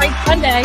great Sunday.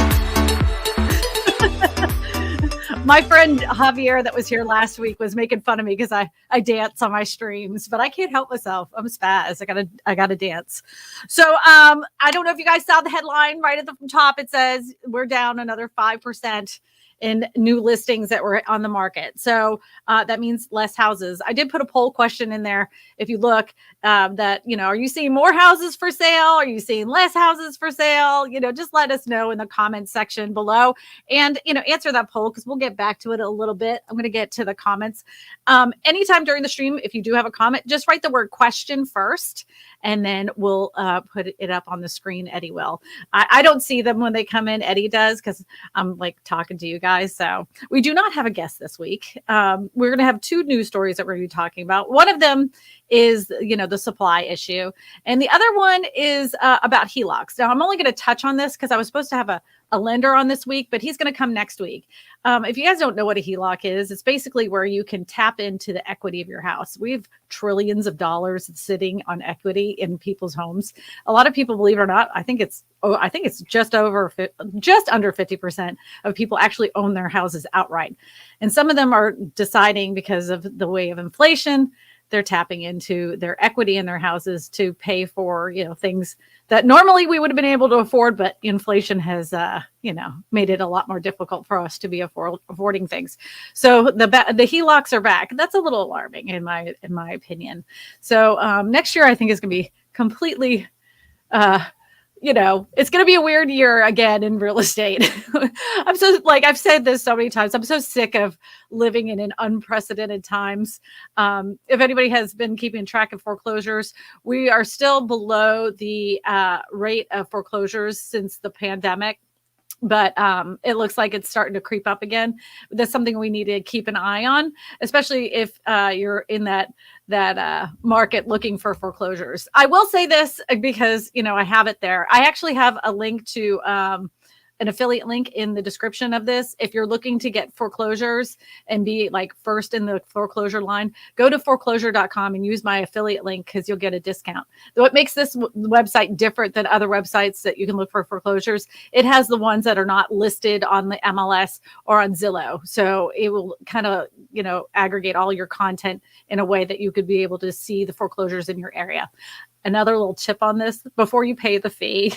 My friend Javier that was here last week was making fun of me because I dance on my streams, but I can't help myself. I'm a spaz. I gotta dance. So I don't know if you guys saw the headline right at the top. It says we're down another 5% in new listings that were on the market. So that means less houses. I did put a poll question in there. If you look that, are you seeing more houses for sale? Are you seeing less houses for sale? Just let us know in the comments section below and, answer that poll because we'll get back to it a little bit. I'm going to get to the comments. Anytime during the stream, if you do have a comment, just write the word question first and then we'll put it up on the screen. Eddie will. I don't see them when they come in. Eddie does because I'm like talking to you guys. So we do not have a guest this week. We're going to have two news stories that we're going to be talking about. One of them is, the supply issue. And the other one is about HELOCs. Now, I'm only going to touch on this because I was supposed to have a lender on this week, but he's going to come next week. If you guys don't know what a HELOC is, it's basically where you can tap into the equity of your house. We have trillions of dollars sitting on equity in people's homes. A lot of people, believe it or not, I think it's just under 50% of people actually own their houses outright. And some of them are deciding because of the way of inflation, they're tapping into their equity in their houses to pay for, things that normally we would have been able to afford, but inflation has, made it a lot more difficult for us to be affording things. So the HELOCs are back. That's a little alarming in my opinion. So next year, I think is going to be completely, it's going to be a weird year again in real estate. I've said this so many times. I'm so sick of living in an unprecedented times. If anybody has been keeping track of foreclosures, we are still below the rate of foreclosures since the pandemic. But it looks like it's starting to creep up again. That's something we need to keep an eye on, especially if you're in that market looking for foreclosures. I will say this because, I have it there. I actually have a link to an affiliate link in the description of this. If you're looking to get foreclosures and be like first in the foreclosure line, go to foreclosure.com and use my affiliate link because you'll get a discount. What makes this website different than other websites that you can look for foreclosures, it has the ones that are not listed on the MLS or on Zillow. So it will kind of, aggregate all your content in a way that you could be able to see the foreclosures in your area. Another little tip on this, before you pay the fee,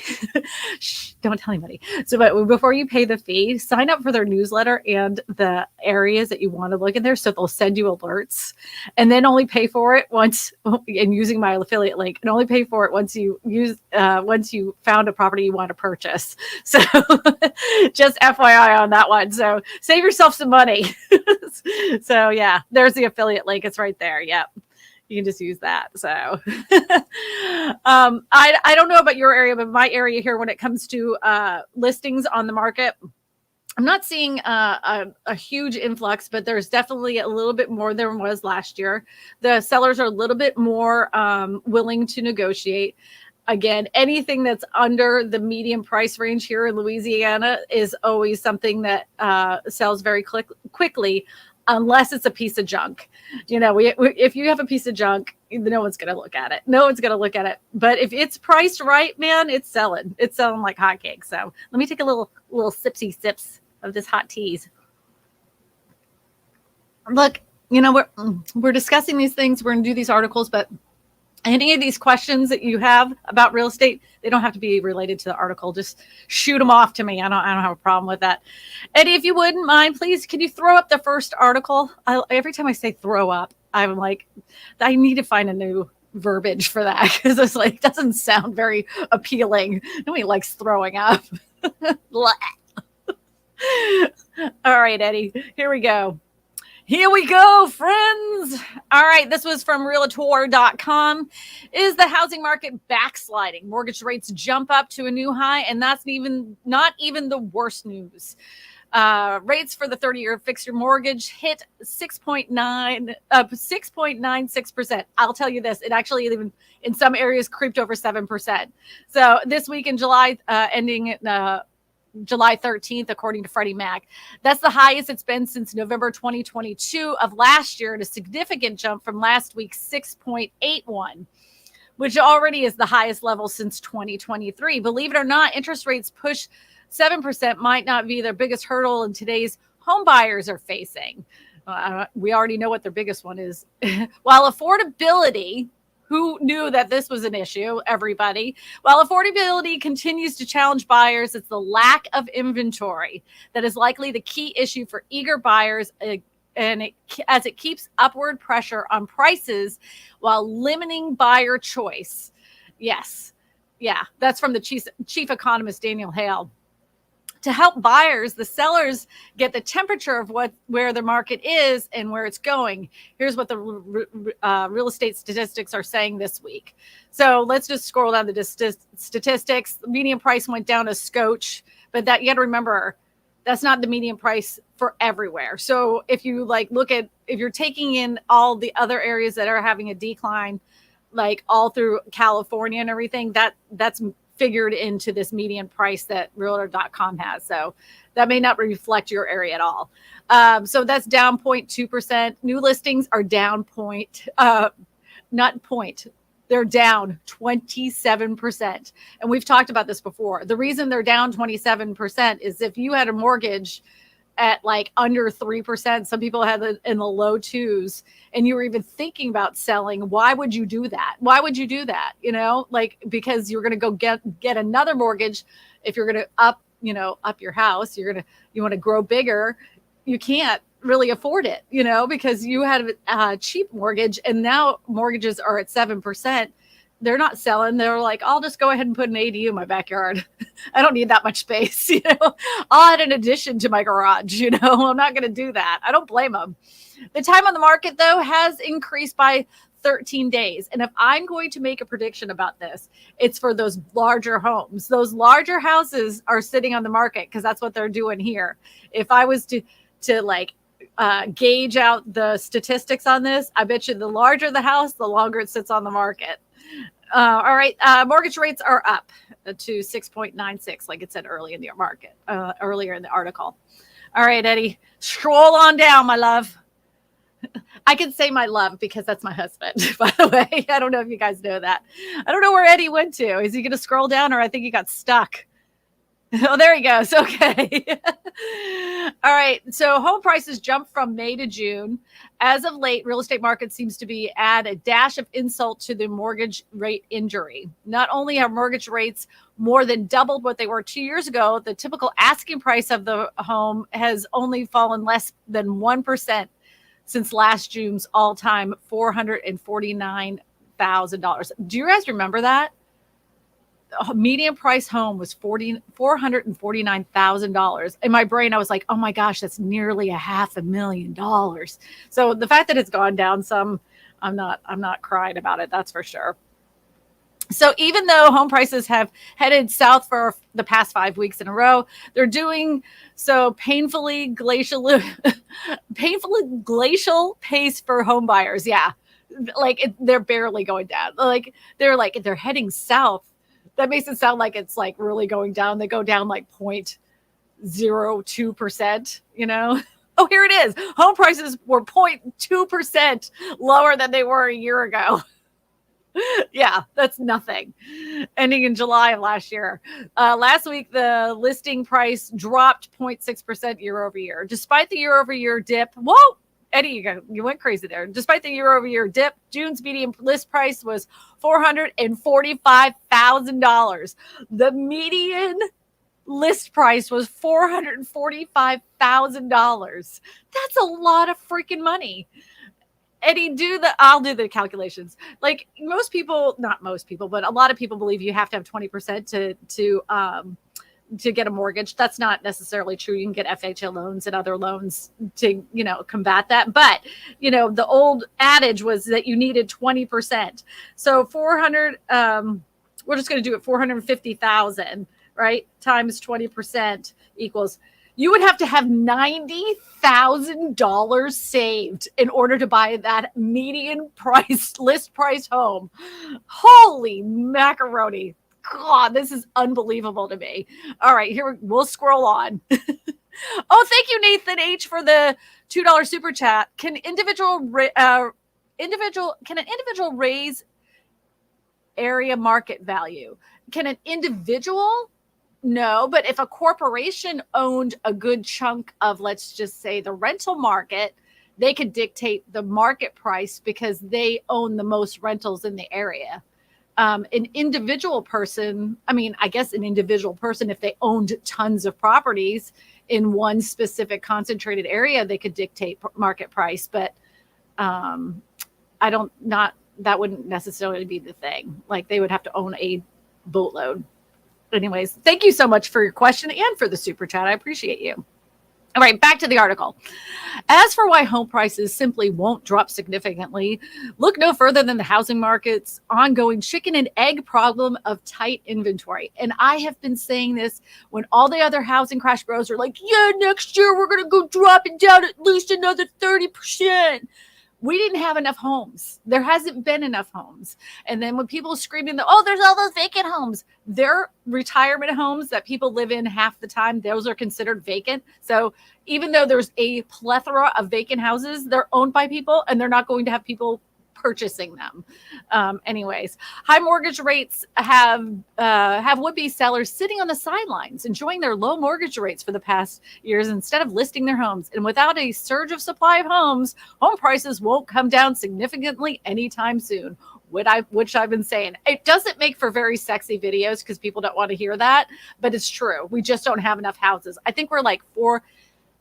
don't tell anybody. So, but before you pay the fee, sign up for their newsletter and the areas that you want to look in there. So they'll send you alerts and then only pay for it once, and using my affiliate link, and only pay for it once you found a property you want to purchase. So just FYI on that one. So save yourself some money. So yeah, there's the affiliate link. It's right there. Yep. You can just use that. So I don't know about your area, but my area here, when it comes to listings on the market, I'm not seeing a huge influx, but there's definitely a little bit more than was last year. The sellers are a little bit more willing to negotiate. Again, anything that's under the median price range here in Louisiana is always something that sells very quickly. Unless it's a piece of junk, if you have a piece of junk, no one's going to look at it. No one's going to look at it. But if it's priced right, man, it's selling. It's selling like hotcakes. So let me take a little sipsy sips of this hot teas. Look, we're discussing these things. We're going to do these articles, but any of these questions that you have about real estate, they don't have to be related to the article. Just shoot them off to me. I don't have a problem with that. Eddie, if you wouldn't mind, please, can you throw up the first article? Every time I say throw up, I'm like, I need to find a new verbiage for that because it's like, it doesn't sound very appealing. Nobody likes throwing up. All right, Eddie, here we go. Here we go, friends. All right, this was from Realtor.com. Is the housing market backsliding? Mortgage rates jump up to a new high, and that's not even the worst news. Rates for the 30-year fixed mortgage hit 6.96%. I'll tell you this, it actually even in some areas creeped over 7%. So this week in July, ending July 13th, according to Freddie Mac. That's the highest it's been since November 2022 of last year, and a significant jump from last week's 6.81, which already is the highest level since 2023. Believe it or not, interest rates push 7% might not be their biggest hurdle in today's home buyers are facing. We already know what their biggest one is. While affordability, who knew that this was an issue? Everybody. While affordability continues to challenge buyers, it's the lack of inventory that is likely the key issue for eager buyers, as it keeps upward pressure on prices while limiting buyer choice. Yes. Yeah, that's from the chief economist, Daniel Hale. To help buyers, the sellers get the temperature of where the market is and where it's going. Here's what the real estate statistics are saying this week. So let's just scroll down the statistics. The median price went down a scotch, but that you got to remember, that's not the median price for everywhere. So if you if you're taking in all the other areas that are having a decline, like all through California and everything, that's figured into this median price that realtor.com has. So that may not reflect your area at all. So that's down 0.2%. New listings are down they're down 27%. And we've talked about this before. The reason they're down 27% is if you had a mortgage at like under 3%, some people had it in the low twos, and you were even thinking about selling, why would you do that? Why would you do that? Because you're going to go get another mortgage. If you're going to up your house, you want to grow bigger. You can't really afford it, because you had a cheap mortgage, and now mortgages are at 7%. They're not selling. They're like, I'll just go ahead and put an ADU in my backyard. I don't need that much space. I'll add an addition to my garage. I'm not going to do that. I don't blame them. The time on the market, though, has increased by 13 days. And if I'm going to make a prediction about this, it's for those larger homes. Those larger houses are sitting on the market because that's what they're doing here. If I was to gauge out the statistics on this, I bet you the larger the house, the longer it sits on the market. All right. Mortgage rates are up to 6.96, like it said earlier in the article. All right, Eddie, scroll on down, my love. I can say my love because that's my husband, by the way. I don't know if you guys know that. I don't know where Eddie went to. Is he going to scroll down, or I think he got stuck? Oh, there he goes. Okay. All right. So home prices jumped from May to June. As of late, real estate market seems to be add a dash of insult to the mortgage rate injury. Not only have mortgage rates more than doubled what they were 2 years ago, the typical asking price of the home has only fallen less than 1% since last June's all-time $449,000. Do you guys remember that? Median price home was $449,000. In my brain, I was like, oh my gosh, that's nearly $500,000. So the fact that it's gone down some, I'm not crying about it. That's for sure. So even though home prices have headed south for the past 5 weeks in a row, they're doing so painfully glacial pace for home buyers. Yeah. They're barely going down. They're heading south. That makes it sound like it's like really going down. They go down like 0.02%, Oh, here it is. Home prices were 0.2% lower than they were a year ago. Yeah, that's nothing. Ending in July of last year. Last week, the listing price dropped 0.6% year over year. Despite the year over year dip, whoa, Eddie, you went crazy there. Despite the year-over-year dip, June's median list price was $445,000. The median list price was $445,000. That's a lot of freaking money. Eddie, I'll do the calculations. Like not most people, but a lot of people believe you have to have 20% to get a mortgage. That's not necessarily true. You can get FHA loans and other loans to, combat that. But, the old adage was that you needed 20%. So we're just going to do it 450,000, right? Times 20% equals, you would have to have $90,000 saved in order to buy that median list price home. Holy macaroni. God, this is unbelievable to me. All right, we'll scroll on. Oh, thank you, Nathan H, for the $2 super chat. Can an individual raise area market value? Can an individual No, but if a corporation owned a good chunk of, let's just say, the rental market, they could dictate the market price because they own the most rentals in the area. An individual person, I mean, I guess an individual person, if they owned tons of properties in one specific concentrated area, they could dictate market price. But that wouldn't necessarily be the thing. Like, they would have to own a boatload. Anyways, thank you so much for your question and for the super chat. I appreciate you. All right, back to the article. As for why home prices simply won't drop significantly, look no further than the housing market's ongoing chicken and egg problem of tight inventory. And I have been saying this when all the other housing crash bros are like, yeah, next year we're going to go drop it down at least another 30%. We didn't have enough homes. There hasn't been enough homes. And then when people are screaming that, oh, there's all those vacant homes, they're retirement homes that people live in half the time. Those are considered vacant. So even though there's a plethora of vacant houses, they're owned by people and they're not going to have people purchasing them. Anyways, high mortgage rates have would-be sellers sitting on the sidelines, enjoying their low mortgage rates for the past years instead of listing their homes. And without a surge of supply of homes, home prices won't come down significantly anytime soon. Which I've been saying. It doesn't make for very sexy videos because people don't want to hear that, but it's true. We just don't have enough houses. I think we're like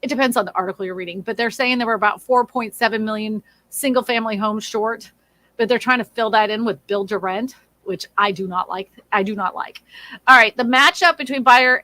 it depends on the article you're reading, but they're saying there were about 4.7 million single family homes short, but they're trying to fill that in with build to rent, which I do not like. All right. The matchup between buyer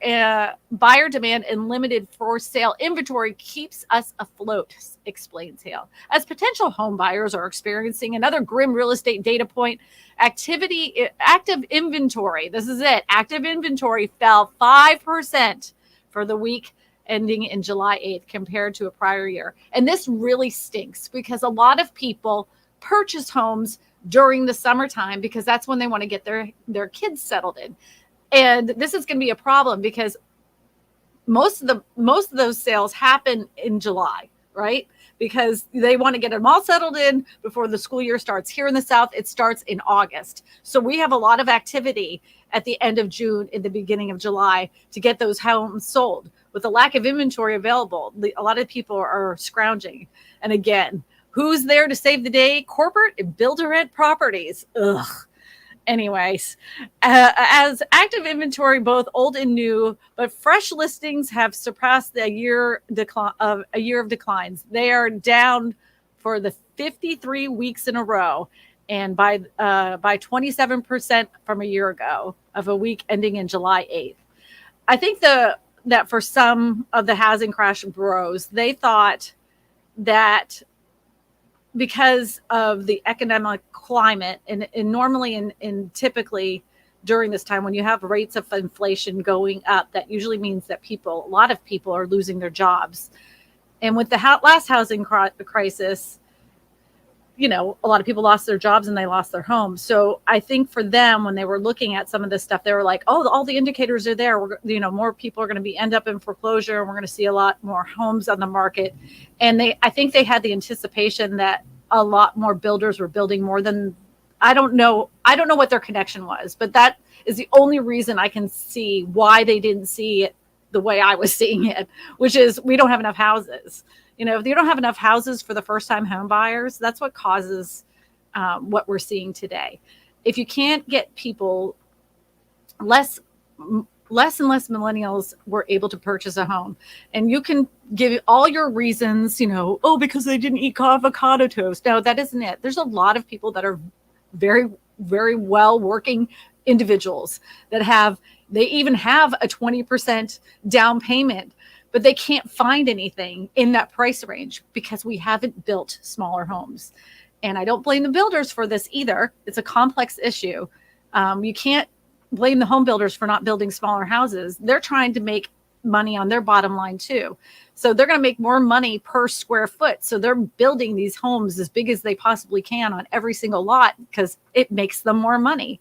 demand and limited for sale inventory keeps us afloat, explains Hale. As potential home buyers are experiencing another grim real estate data point, active inventory. This is it. Active inventory fell 5% for the week ending in July 8th compared to a prior year. And this really stinks because a lot of people purchase homes during the summertime because that's when they want to get their kids settled in. And this is going to be a problem because most of those sales happen in July, right? Because they want to get them all settled in before the school year starts. Here in the South, it starts in August. So we have a lot of activity at the end of June, in the beginning of July, to get those homes sold. With the lack of inventory available, a lot of people are scrounging. And again, who's there to save the day? Corporate and build-to-rent properties. Ugh. Anyways, as active inventory, both old and new, but fresh listings have surpassed a year of declines. They are down for the 53 weeks in a row, and by 27% from a year ago of a week ending in July 8th. I think that for some of the housing crash bros, they thought that because of the economic climate and normally in typically during this time when you have rates of inflation going up, that usually means that a lot of people are losing their jobs. And with the last housing crisis, a lot of people lost their jobs and they lost their homes. So I think for them, when they were looking at some of this stuff, they were like, oh, all the indicators are there. More people are going to end up in foreclosure, and we're going to see a lot more homes on the market. And I think they had the anticipation that a lot more builders were building more than, I don't know what their connection was, but that is the only reason I can see why they didn't see it the way I was seeing it, which is we don't have enough houses. If you don't have enough houses for the first-time home buyers, that's what causes what we're seeing today. If you can't get people, less and less millennials were able to purchase a home. And you can give all your reasons, because they didn't eat avocado toast. No, that isn't it. There's a lot of people that are very, very well working individuals that they even have a 20% down payment, but they can't find anything in that price range because we haven't built smaller homes. And I don't blame the builders for this either. It's a complex issue. You can't blame the home builders for not building smaller houses. They're trying to make money on their bottom line too. So they're going to make more money per square foot. So they're building these homes as big as they possibly can on every single lot because it makes them more money.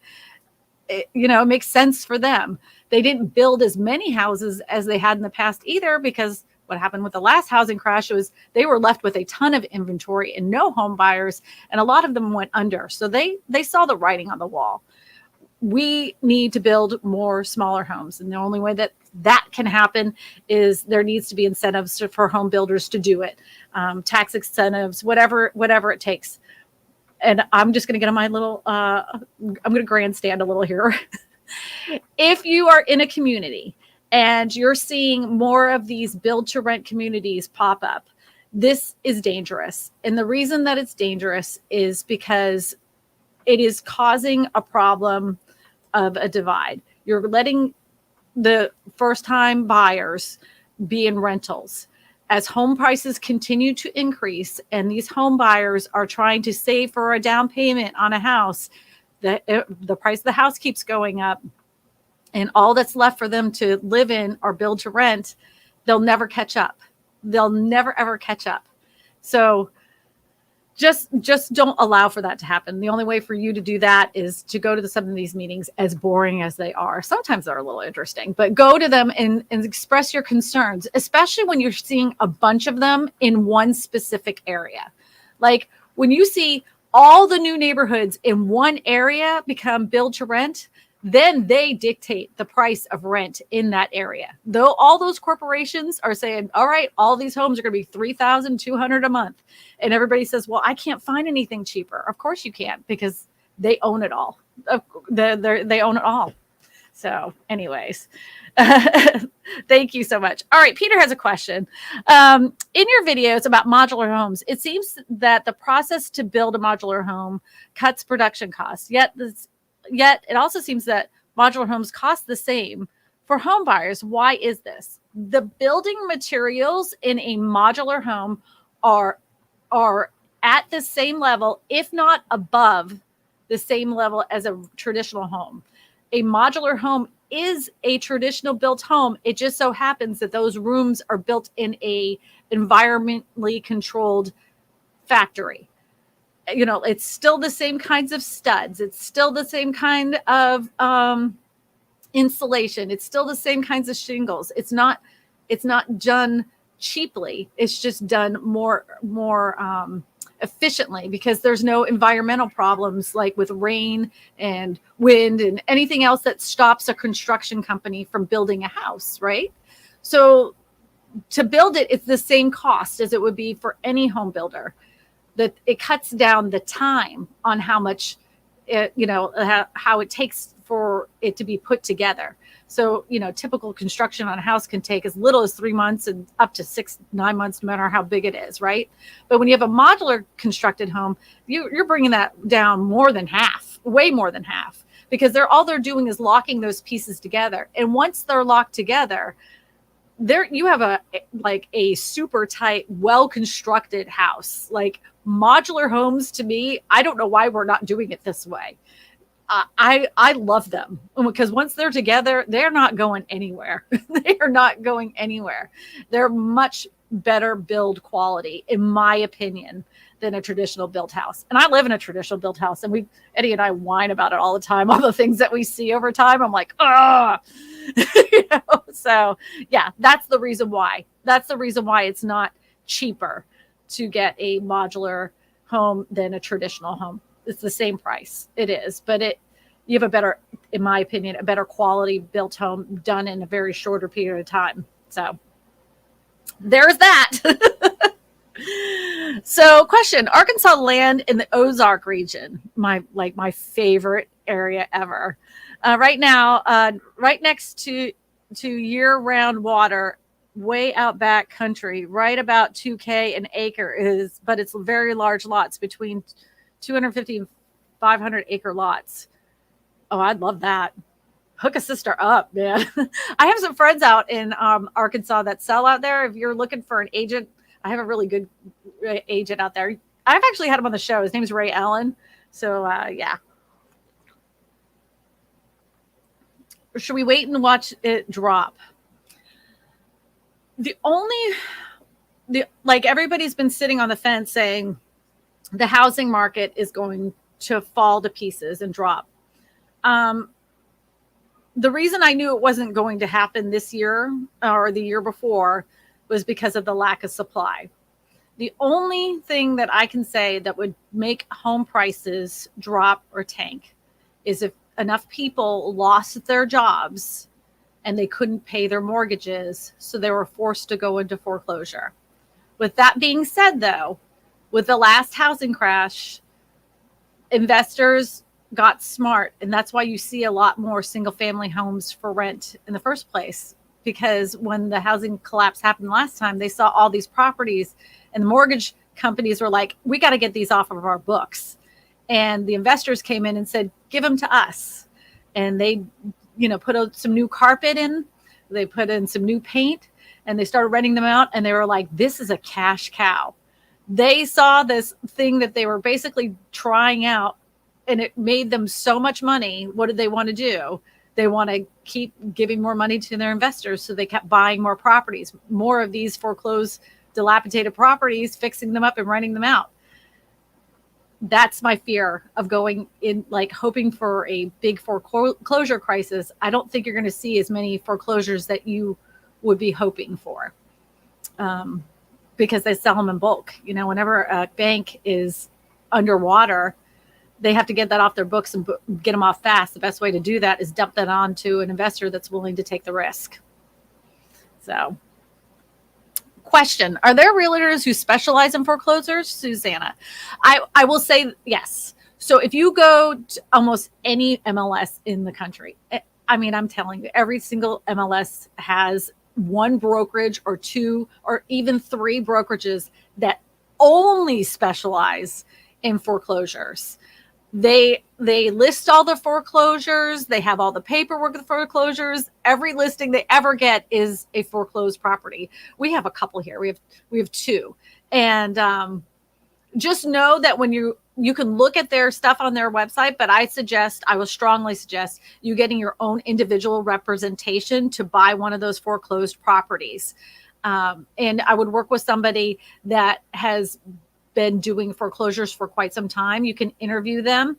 It makes sense for them. They didn't build as many houses as they had in the past either, because what happened with the last housing crash was they were left with a ton of inventory and no home buyers, and a lot of them went under. So they saw the writing on the wall. we need to build more smaller homes. And the only way that that can happen is there needs to be incentives for home builders to do it. Tax incentives, whatever it takes. And I'm just going to get on my little, I'm going to grandstand a little here. If you are in a community and you're seeing more of these build to rent communities pop up, this is dangerous. And the reason that it's dangerous is because it is causing a problem of a divide. You're letting the first-time buyers be in rentals. As home prices continue to increase and these home buyers are trying to save for a down payment on a house, the price of the house keeps going up, and all that's left for them to live in or build to rent, they'll never catch up. They'll never, ever catch up. So just don't allow for that to happen. The only way for you to do that is to go to some of these meetings, as boring as they are. Sometimes they're a little interesting, but go to them and express your concerns, especially when you're seeing a bunch of them in one specific area. Like when you see all the new neighborhoods in one area become build to rent, then they dictate the price of rent in that area. Though all those corporations are saying, all right, all these homes are going to be $3,200 a month. And everybody says, well, I can't find anything cheaper. Of course you can't, because they own it all. They own it all. So anyways, thank you so much. All right, Peter has a question. In your videos about modular homes, it seems that the process to build a modular home cuts production costs. Yet it also seems that modular homes cost the same for home buyers. Why is this? The building materials in a modular home are at the same level, if not above the same level as a traditional home. A modular home is a traditional built home. It just so happens that those rooms are built in a environmentally controlled factory. You know, it's still the same kinds of studs. It's still the same kind of insulation. It's still the same kinds of shingles. It's not done cheaply. It's just done more efficiently, because there's no environmental problems like with rain and wind and anything else that stops a construction company from building a house, right? So to build it, it's the same cost as it would be for any home builder. That it cuts down the time on how much how it takes for it to be put together. So, typical construction on a house can take as little as 3 months and up to 6-9 months, no matter how big it is, right? But when you have a modular constructed home, you're bringing that down more than half, way more than half, because all they're doing is locking those pieces together. And once they're locked together, you have a super tight, well-constructed house. Like modular homes, to me, I don't know why we're not doing it this way. I love them, because once they're together, they're not going anywhere. They are not going anywhere. They're much better build quality, in my opinion, than a traditional built house. And I live in a traditional built house, and Eddie and I whine about it all the time. All the things that we see over time, I'm like, So yeah, that's the reason why. That's the reason why it's not cheaper to get a modular home than a traditional home. It's the same price. It is, but you have a better, in my opinion, a better quality built home done in a very shorter period of time. So there's that. So question, Arkansas land in the Ozark region, my favorite area ever. Right now, right next to year-round water, way out back country, right about $2,000 an acre but it's very large lots, between 250 and 500 acre lots. Oh, I'd love that. Hook a sister up, man. I have some friends out in Arkansas that sell out there. If you're looking for an agent, I have a really good agent out there. I've actually had him on the show. His name's Ray Allen. So yeah. Or should we wait and watch it drop? Everybody's been sitting on the fence saying the housing market is going to fall to pieces and drop. The reason I knew it wasn't going to happen this year or the year before was because of the lack of supply. The only thing that I can say that would make home prices drop or tank is if enough people lost their jobs and they couldn't pay their mortgages, so they were forced to go into foreclosure. With that being said, though, with the last housing crash, investors got smart, and that's why you see a lot more single family homes for rent in the first place, because when the housing collapse happened last time, they saw all these properties and the mortgage companies were like, we got to get these off of our books. And the investors came in and said, give them to us. And they, put some new carpet in, they put in some new paint, and they started renting them out. And they were like, this is a cash cow. They saw this thing that they were basically trying out, and it made them so much money. What did they want to do? They want to keep giving more money to their investors. So they kept buying more properties, more of these foreclosed, dilapidated properties, fixing them up and renting them out. That's my fear of going in, like hoping for a big foreclosure crisis. I don't think you're going to see as many foreclosures that you would be hoping for, because they sell them in bulk. Whenever a bank is underwater, they have to get that off their books and get them off fast. The best way to do that is dump that onto an investor that's willing to take the risk. So, question: are there realtors who specialize in foreclosures, Susanna? I will say yes. So if you go to almost any MLS in the country, I'm telling you, every single MLS has one brokerage or two or even three brokerages that only specialize in foreclosures. They list all the foreclosures. They have all the paperwork of the foreclosures. Every listing they ever get is a foreclosed property. We have a couple here. We have two. And just know that when you can look at their stuff on their website, but I will strongly suggest you getting your own individual representation to buy one of those foreclosed properties. And I would work with somebody that has been doing foreclosures for quite some time. You can interview them.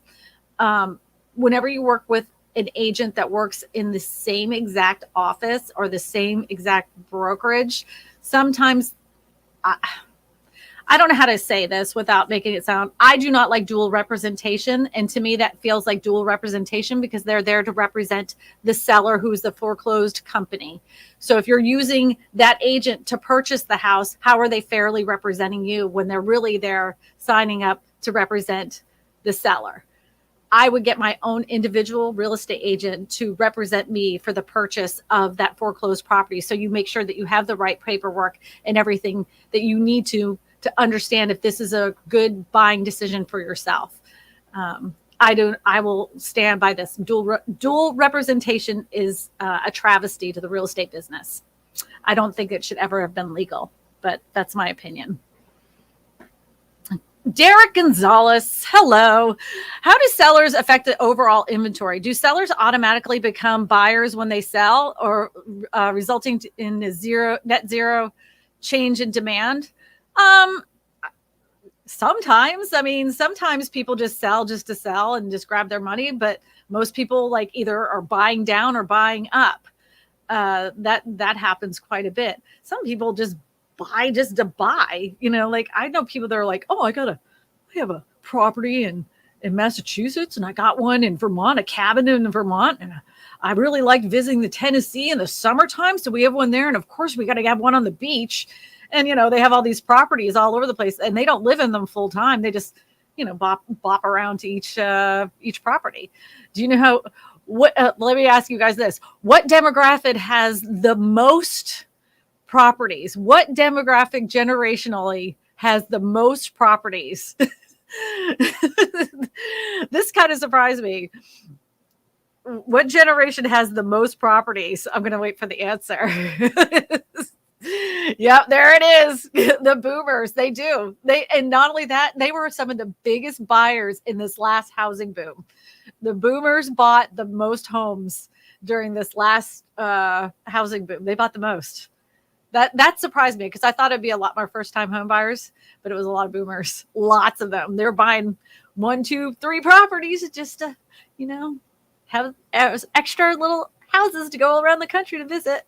Whenever you work with an agent that works in the same exact office or the same exact brokerage, sometimes I don't know how to say this without making it sound, I do not like dual representation. And to me, that feels like dual representation because they're there to represent the seller who's the foreclosed company. So if you're using that agent to purchase the house, how are they fairly representing you when they're really there signing up to represent the seller? I would get my own individual real estate agent to represent me for the purchase of that foreclosed property. So you make sure that you have the right paperwork and everything that you need to understand if this is a good buying decision for yourself. I will stand by this. Dual representation is a travesty to the real estate business. I don't think it should ever have been legal, but that's my opinion. Derek Gonzalez, hello. How do sellers affect the overall inventory? Do sellers automatically become buyers when they sell, or resulting in a net zero change in demand? Sometimes people just sell just to sell and just grab their money, but most people either are buying down or buying up. That happens quite a bit. Some people just buy just to buy, I know people that are like, oh, I have a property in Massachusetts, and I got one in Vermont, a cabin in Vermont, and I really liked visiting the Tennessee in the summertime, so we have one there, and of course we got to have one on the beach. And they have all these properties all over the place, and they don't live in them full time. They just bop around to each property. Do you know let me ask you guys this: what demographic has the most properties? What demographic generationally has the most properties? This kind of surprised me. What generation has the most properties? I'm going to wait for the answer. Yep, there it is. The boomers, they do. And not only that, they were some of the biggest buyers in this last housing boom. The boomers bought the most homes during this last housing boom. They bought the most. That surprised me because I thought it'd be a lot more first-time home buyers, but it was a lot of boomers. Lots of them. They're buying 1, 2, 3 properties just to, have extra little houses to go around the country to visit.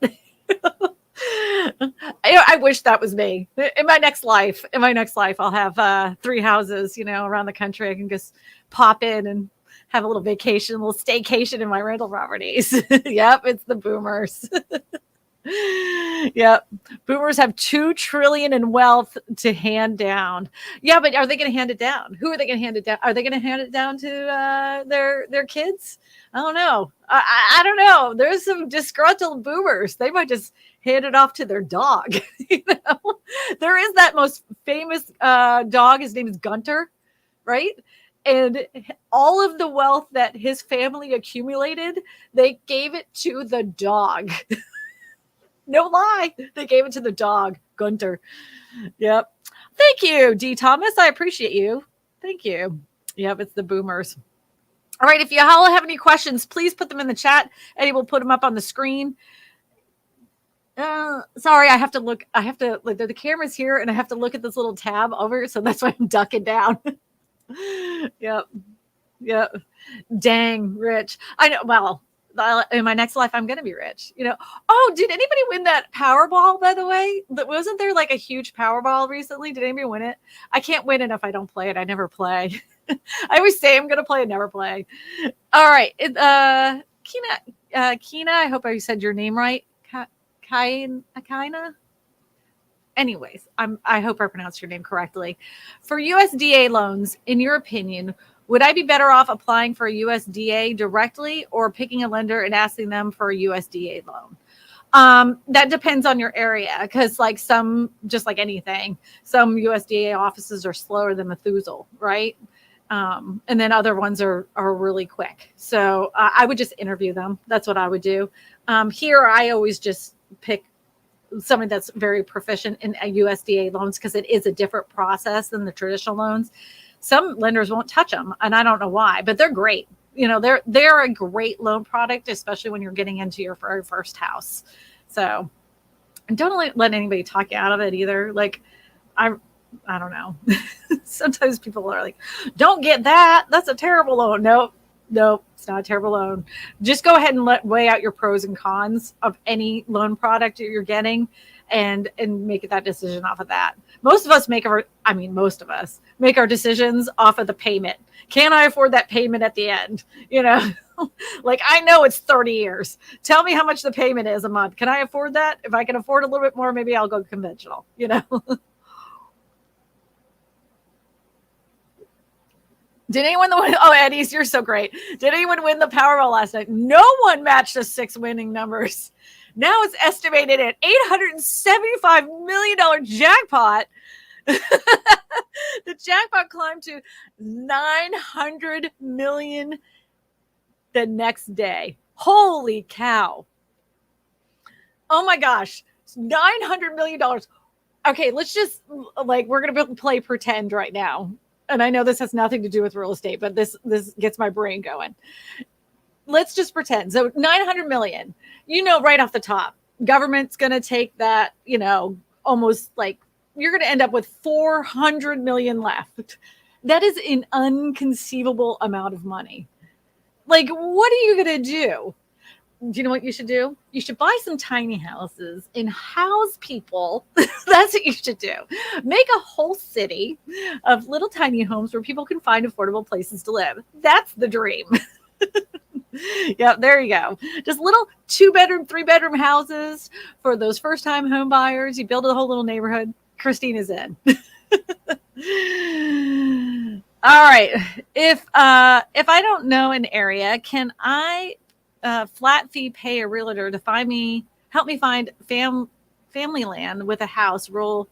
I wish that was me. In my next life, I'll have 3 houses, around the country. I can just pop in and have a little vacation, a little staycation in my rental properties. Yep, it's the boomers. Yep. Boomers have 2 trillion in wealth to hand down. Yeah, but are they going to hand it down? Who are they going to hand it down? Are they going to hand it down to their kids? I don't know. I don't know. There's some disgruntled boomers. They might just hand it off to their dog. You know, there is that most famous dog. His name is Gunter, right? And all of the wealth that his family accumulated, they gave it to the dog. No lie. They gave it to the dog, Gunter. Yep. Thank you, D. Thomas. I appreciate you. Thank you. Yep, it's the boomers. All right. If you all have any questions, please put them in the chat. Eddie will put them up on the screen. Sorry, I have to look. The camera's here and I have to look at this little tab over. So that's why I'm ducking down. Yep. Yep. Dang, Rich. I know. Well, in my next life, I'm going to be rich. You know. Oh, did anybody win that Powerball, by the way? Wasn't there like a huge Powerball recently? Did anybody win it? I can't win it if I don't play it. I never play. I always say I'm going to play and never play. All right. Kina, I hope I said your name right. Kaina? Anyways, I hope I pronounced your name correctly. For USDA loans, in your opinion, would I be better off applying for a USDA directly or picking a lender and asking them for a USDA loan? That depends on your area because like some, just like anything, some USDA offices are slower than Methuselah, right? And then other ones are really quick. So I would just interview them. That's what I would do. Here, I always just pick somebody that's very proficient in USDA loans because it is a different process than the traditional loans. Some lenders won't touch them, and I don't know why, but they're great. You know, they're a great loan product, especially when you're getting into your very first house. So, and don't let anybody talk you out of it either. Like, I don't know. Sometimes people are like, "Don't get that. That's a terrible loan." Nope, it's not a terrible loan. Just go ahead and weigh out your pros and cons of any loan product you're getting and make that decision off of that. Most of us make our decisions off of the payment. Can I afford that payment at the end? You know, like I know it's 30 years. Tell me how much the payment is a month. Can I afford that? If I can afford a little bit more, maybe I'll go conventional, you know? Did anyone win? Oh, Eddie's, you're so great. Did anyone win the Powerball last night? No one matched the 6 winning numbers. Now it's estimated at $875 million jackpot. The jackpot climbed to $900 million the next day. Holy cow. Oh my gosh. $900 million. Okay, let's just we're going to play pretend right now. And I know this has nothing to do with real estate, but this gets my brain going. Let's just pretend. So 900 million, right off the top, government's going to take that, almost like you're going to end up with 400 million left. That is an inconceivable amount of money. Like, what are you going to do? Do you know what you should do? You should buy some tiny houses and house people. That's what you should do. Make a whole city of little tiny homes where people can find affordable places to live. That's the dream. Yeah, there you go. Just little 2-bedroom, 3-bedroom houses for those first-time home buyers. You build a whole little neighborhood. Kristina's in. All right. If I don't know an area, can I flat fee pay a realtor to help me find family land with a house? Roll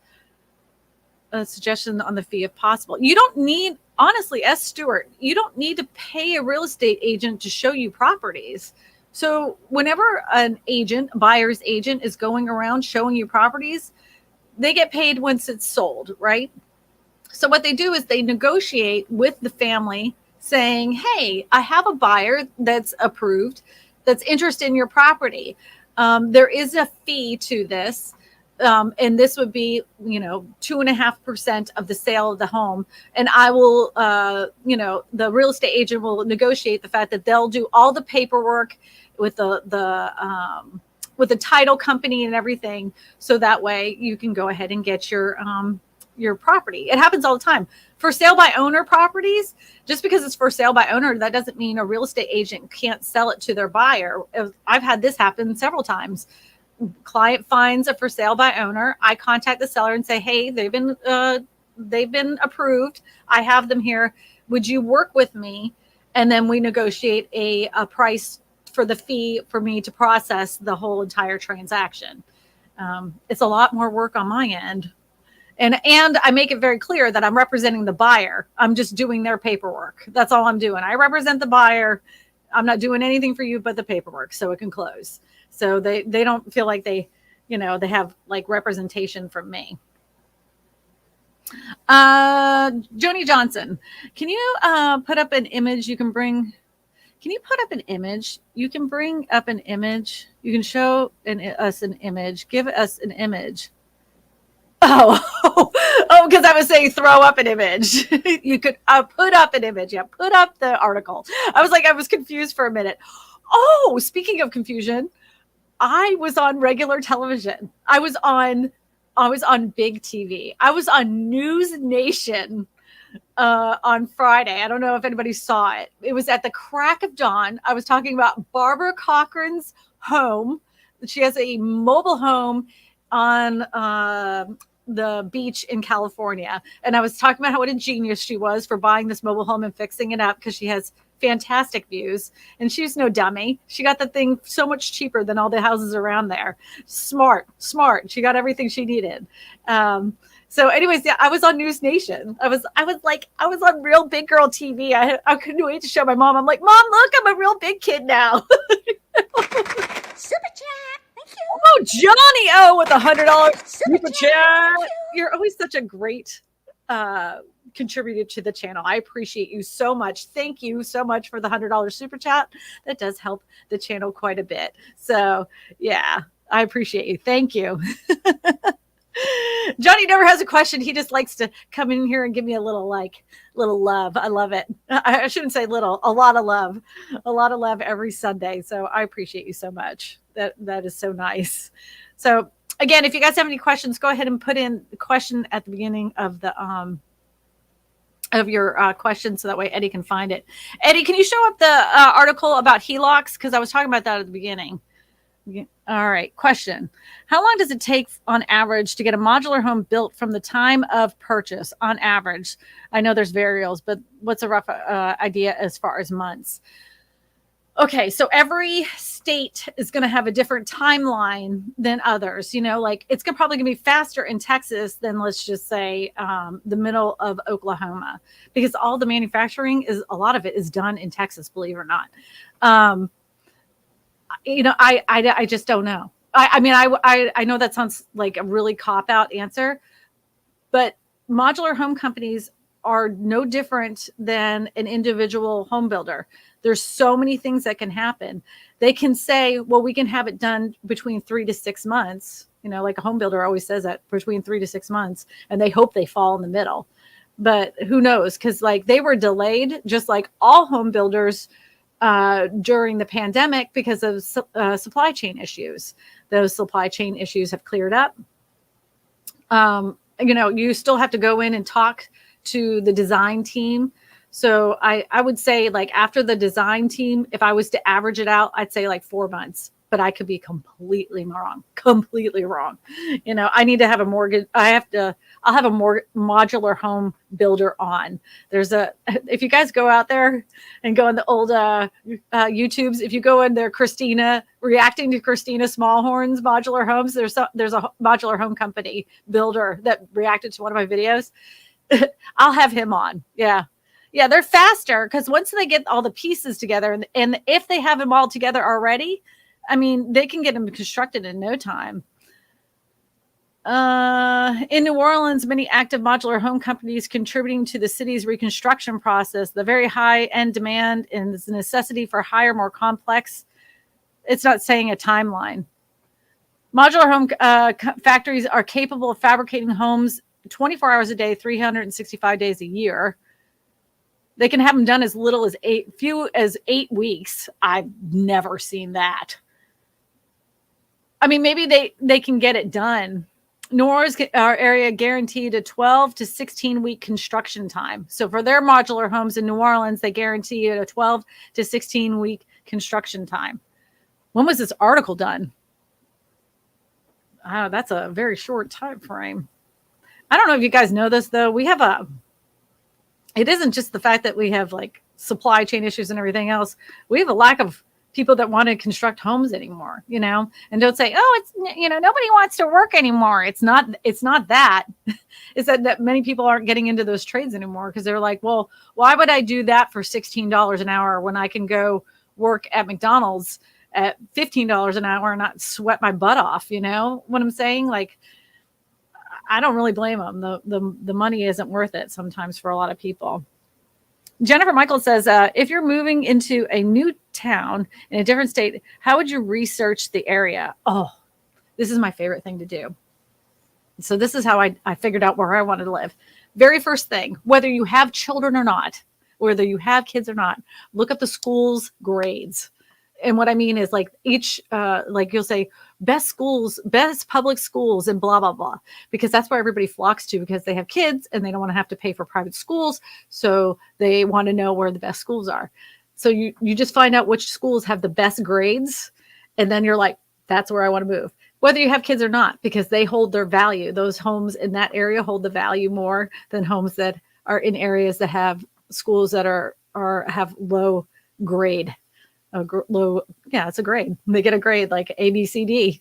a suggestion on the fee if possible. You don't need, honestly, S. Stewart, you don't need to pay a real estate agent to show you properties. So whenever an agent, buyer's agent, is going around showing you properties, they get paid once it's sold, right? So what they do is they negotiate with the family saying, hey, I have a buyer that's approved, that's interested in your property. There is a fee to this. And this would be, 2.5% of the sale of the home. And I will, the real estate agent will negotiate the fact that they'll do all the paperwork with the title company and everything. So that way you can go ahead and get your property. It happens all the time. For sale by owner properties, just because it's for sale by owner, that doesn't mean a real estate agent can't sell it to their buyer. I've had this happen several times. Client finds a for sale by owner. I contact the seller and say, hey, they've been approved. I have them here. Would you work with me? And then we negotiate a price for the fee for me to process the whole entire transaction. It's a lot more work on my end. And I make it very clear that I'm representing the buyer. I'm just doing their paperwork. That's all I'm doing. I represent the buyer. I'm not doing anything for you but the paperwork so it can close. So they don't feel like they have like representation from me. Joni Johnson, can you put up an image you can bring? Can you put up an image? You can bring up an image. You can show us an image. Give us an image. Oh, because I was saying throw up an image. You could put up an image. Yeah, put up the article. I was confused for a minute. Oh, speaking of confusion, I was on regular television. I was on big TV. I was on News Nation on Friday. I don't know if anybody saw it. It was at the crack of dawn. I was talking about Barbara Cochran's home. She has a mobile home on the beach in California. And I was talking about what a genius she was for buying this mobile home and fixing it up because she has fantastic views. And she's no dummy. She got the thing so much cheaper than all the houses around there. Smart. She got everything she needed. So anyways, yeah, I was on News Nation. I was on real big girl TV. I couldn't wait to show my mom. I'm like, Mom, look, I'm a real big kid now. Super chat. Thank you. Oh, Johnny O with $100 super chat. You're always such a great contributor to the channel. I appreciate you so much. Thank you so much for the $100 super chat. That does help the channel quite a bit. So yeah, I appreciate you. Thank you. Johnny never has a question. He just likes to come in here and give me a little love. I love it. I shouldn't say little, a lot of love every Sunday. So I appreciate you so much. That is so nice. So again, if you guys have any questions, go ahead and put in the question at the beginning of the of your question, so that way Eddie can find it. Eddie, can you show up the article about HELOCs? Because I was talking about that at the beginning. All right. Question. How long does it take on average to get a modular home built from the time of purchase on average? I know there's variables, but what's a rough idea as far as months? Okay. So every state is going to have a different timeline than others. Like it's probably going to be faster in Texas than, let's just say, the middle of Oklahoma, because all the manufacturing a lot of it is done in Texas, believe it or not. I just don't know. I know that sounds like a really cop-out answer, but modular home companies are no different than an individual home builder. There's so many things that can happen. They can say, well, we can have it done between 3 to 6 months. Like a home builder always says that, between 3 to 6 months, and they hope they fall in the middle. But who knows? Because they were delayed, just like all home builders during the pandemic, because of supply chain issues. Those supply chain issues have cleared up. You still have to go in and talk to the design team. So I would say, like, after the design team, if I was to average it out, I'd say like 4 months, but I could be completely wrong. I need to have a mortgage. I'll have a more modular home builder on. If you guys go out there and go in the old YouTubes, if you go in there, Kristina, reacting to Kristina Smallhorn's modular homes, there's a modular home company builder that reacted to one of my videos. I'll have him on. Yeah, they're faster because once they get all the pieces together, and if they have them all together already, they can get them constructed in no time. In New Orleans, many active modular home companies contributing to the city's reconstruction process. The very high-end demand and the necessity for higher, more complex. It's not saying a timeline. Modular home factories are capable of fabricating homes 24 hours a day, 365 days a year. They can have them done as little as 8 weeks. I've never seen that. Maybe they can get it done. New Orleans our area guaranteed a 12 to 16 week construction time. So for their modular homes in New Orleans, they guarantee a 12 to 16 week construction time. When was this article done? That's a very short time frame. I don't know if you guys know this though. It isn't just the fact that we have like supply chain issues and everything else. We have a lack of people that want to construct homes anymore, and don't say, oh, it's, nobody wants to work anymore. It's not that. It's that many people aren't getting into those trades anymore because they're like, well, why would I do that for $16 an hour when I can go work at McDonald's at $15 an hour and not sweat my butt off? You know what I'm saying? Like, I don't really blame them. The money isn't worth it sometimes for a lot of people. Jennifer Michael says, if you're moving into a new town in a different state, how would you research the area? Oh, this is my favorite thing to do. So this is how I figured out where I wanted to live. Very first thing, whether you have children or not, whether you have kids or not, look up the school's grades. And what I mean is like each, like you'll say best schools, best public schools and blah, blah, blah, because that's where everybody flocks to because they have kids and they don't want to have to pay for private schools. So they want to know where the best schools are. So you just find out which schools have the best grades. And then you're like, that's where I want to move, whether you have kids or not, because they hold their value. Those homes in that area hold the value more than homes that are in areas that have schools that have low grade. It's a grade. They get a grade like A, B, C, D.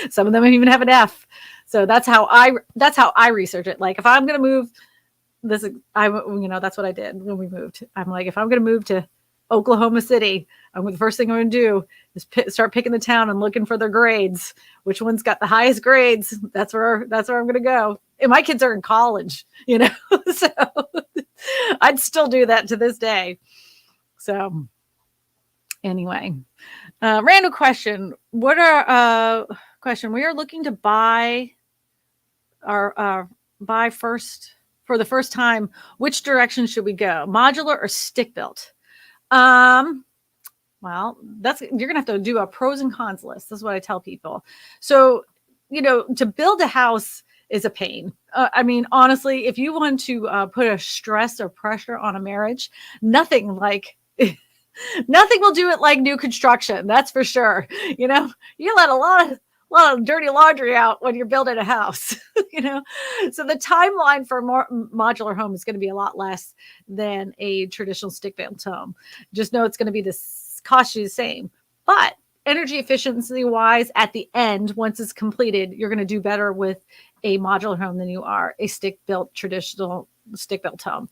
Some of them even have an F. So that's how I research it. Like if I'm going to move that's what I did when we moved. I'm like, if I'm going to move to Oklahoma City, the first thing I'm going to do is start picking the town and looking for their grades. Which one's got the highest grades? That's where I'm going to go. And my kids are in college, so I'd still do that to this day. So anyway, random question. We are looking to buy first for the first time. Which direction should we go? Modular or stick built? Well, you're gonna have to do a pros and cons list. That's what I tell people. So, to build a house is a pain. Honestly, if you want to put a stress or pressure on a marriage, nothing will do it like new construction. That's for sure. You let a lot of dirty laundry out when you're building a house, So the timeline for a modular home is going to be a lot less than a traditional stick-built home. Just know it's going to be cost you the same. But energy efficiency wise, at the end, once it's completed, you're going to do better with a modular home than you are a traditional stick-built home.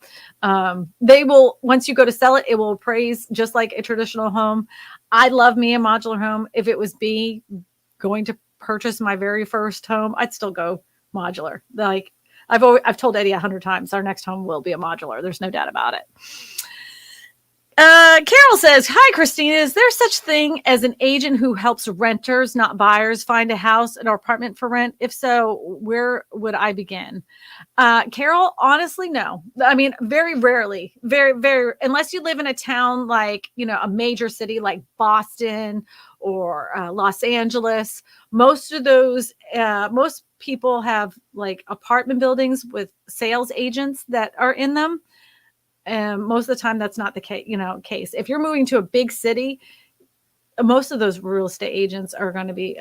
They will, once you go to sell it, it will appraise just like a traditional home. I love me a modular home. If it was me going to purchase my very first home, I'd still go modular. Like I've told Eddie 100 times, our next home will be a modular. There's no doubt about it. Carol says, hi, Kristina. Is there such thing as an agent who helps renters, not buyers, find a house or apartment for rent? If so, where would I begin? Carol, honestly, no. Very rarely, very, very, unless you live in a town like, a major city like Boston or Los Angeles. Most of those, most people have like apartment buildings with sales agents that are in them. And most of the time that's not the case. If you're moving to a big city, most of those real estate agents are going to be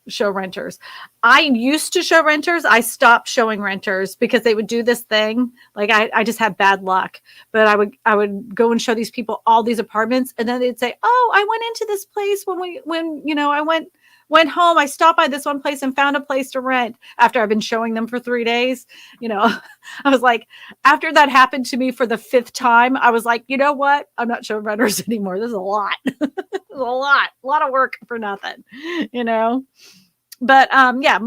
show renters. I used to show renters. I stopped showing renters because they would do this thing. Like I just had bad luck, but I would go and show these people all these apartments. And then they'd say, oh, I went into this place when I went home. I stopped by this one place and found a place to rent after I've been showing them for 3 days. I was like, after that happened to me for the 5th time, I was like, you know what? I'm not showing renters anymore. This is a lot. This is a lot of work for nothing, But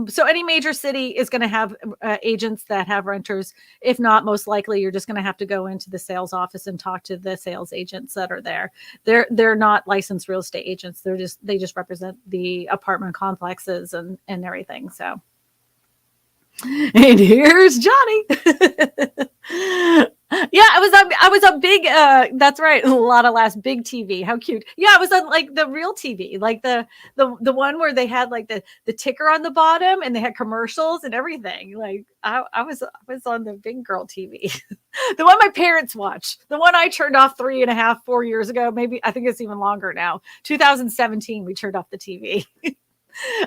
so any major city is going to have agents that have renters. If not, most likely you're just going to have to go into the sales office and talk to the sales agents that are there. They're not licensed real estate agents. They just represent the apartment complexes and everything. So, and here's Johnny. Yeah, I was on big that's right. A lot of last big TV. How cute. Yeah, I was on like the real TV, like the one where they had like the ticker on the bottom and they had commercials and everything. Like I was on the big girl TV. The one my parents watched. The one I turned off 3.5, 4 years ago. Maybe I think it's even longer now. 2017, we turned off the TV.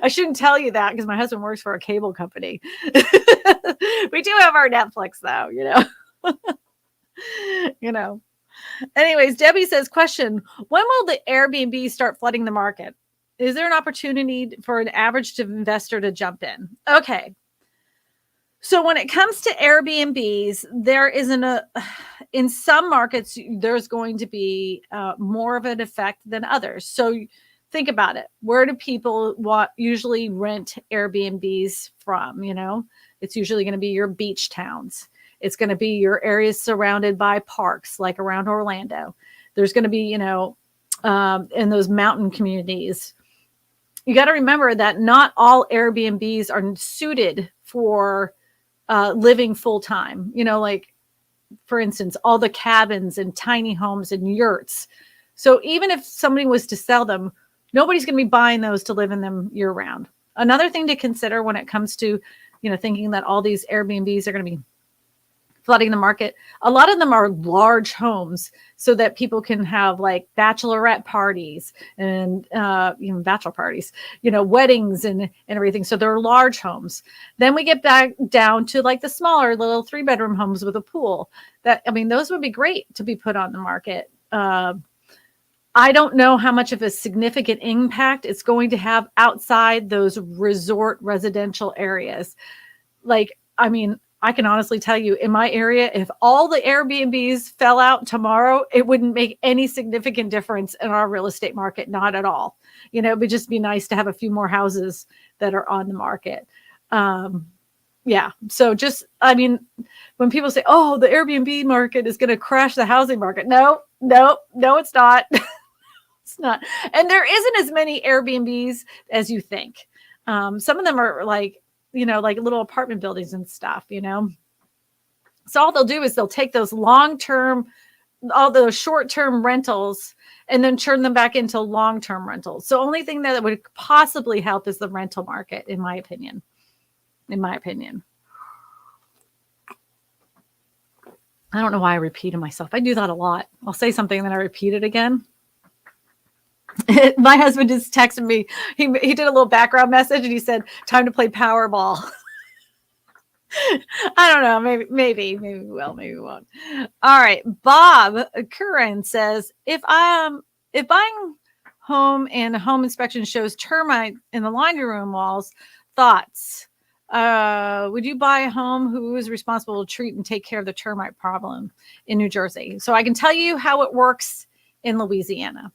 I shouldn't tell you that because my husband works for a cable company. We do have our Netflix though, you know. Anyways, Debbie says, question, when will the Airbnb start flooding the market? Is there an opportunity for an average investor to jump in? Okay. So when it comes to Airbnbs, there isn't in some markets, there's going to be more of an effect than others. So think about it. Where do people usually rent Airbnbs from? It's usually going to be your beach towns. It's going to be your areas surrounded by parks, like around Orlando. There's going to be, in those mountain communities. You got to remember that not all Airbnbs are suited for living full time. Like, for instance, all the cabins and tiny homes and yurts. So even if somebody was to sell them, nobody's going to be buying those to live in them year round. Another thing to consider when it comes to, thinking that all these Airbnbs are going to be flooding the market. A lot of them are large homes so that people can have like bachelorette parties and even bachelor parties, weddings and everything. So they're large homes. Then we get back down to like the smaller little 3-bedroom homes with a pool. Those would be great to be put on the market. I don't know how much of a significant impact it's going to have outside those resort residential areas. I can honestly tell you in my area, if all the Airbnbs fell out tomorrow, it wouldn't make any significant difference in our real estate market. Not at all. It would just be nice to have a few more houses that are on the market. Yeah. So when people say, oh, the Airbnb market is going to crash the housing market. No, it's not. It's not. And there isn't as many Airbnbs as you think. Some of them are like little apartment buildings and stuff, So all they'll do is they'll take those all those short-term rentals and then turn them back into long-term rentals. So only thing that would possibly help is the rental market, in my opinion. I don't know why I repeated myself. I do that a lot. I'll say something and then I repeat it again. My husband just texted me. He did a little background message and he said, time to play Powerball. I don't know. Maybe we will, maybe we won't. All right. Bob Curran says, if buying home and home inspection shows termite in the laundry room walls, thoughts? Would you buy a home who is responsible to treat and take care of the termite problem in New Jersey? So I can tell you how it works in Louisiana.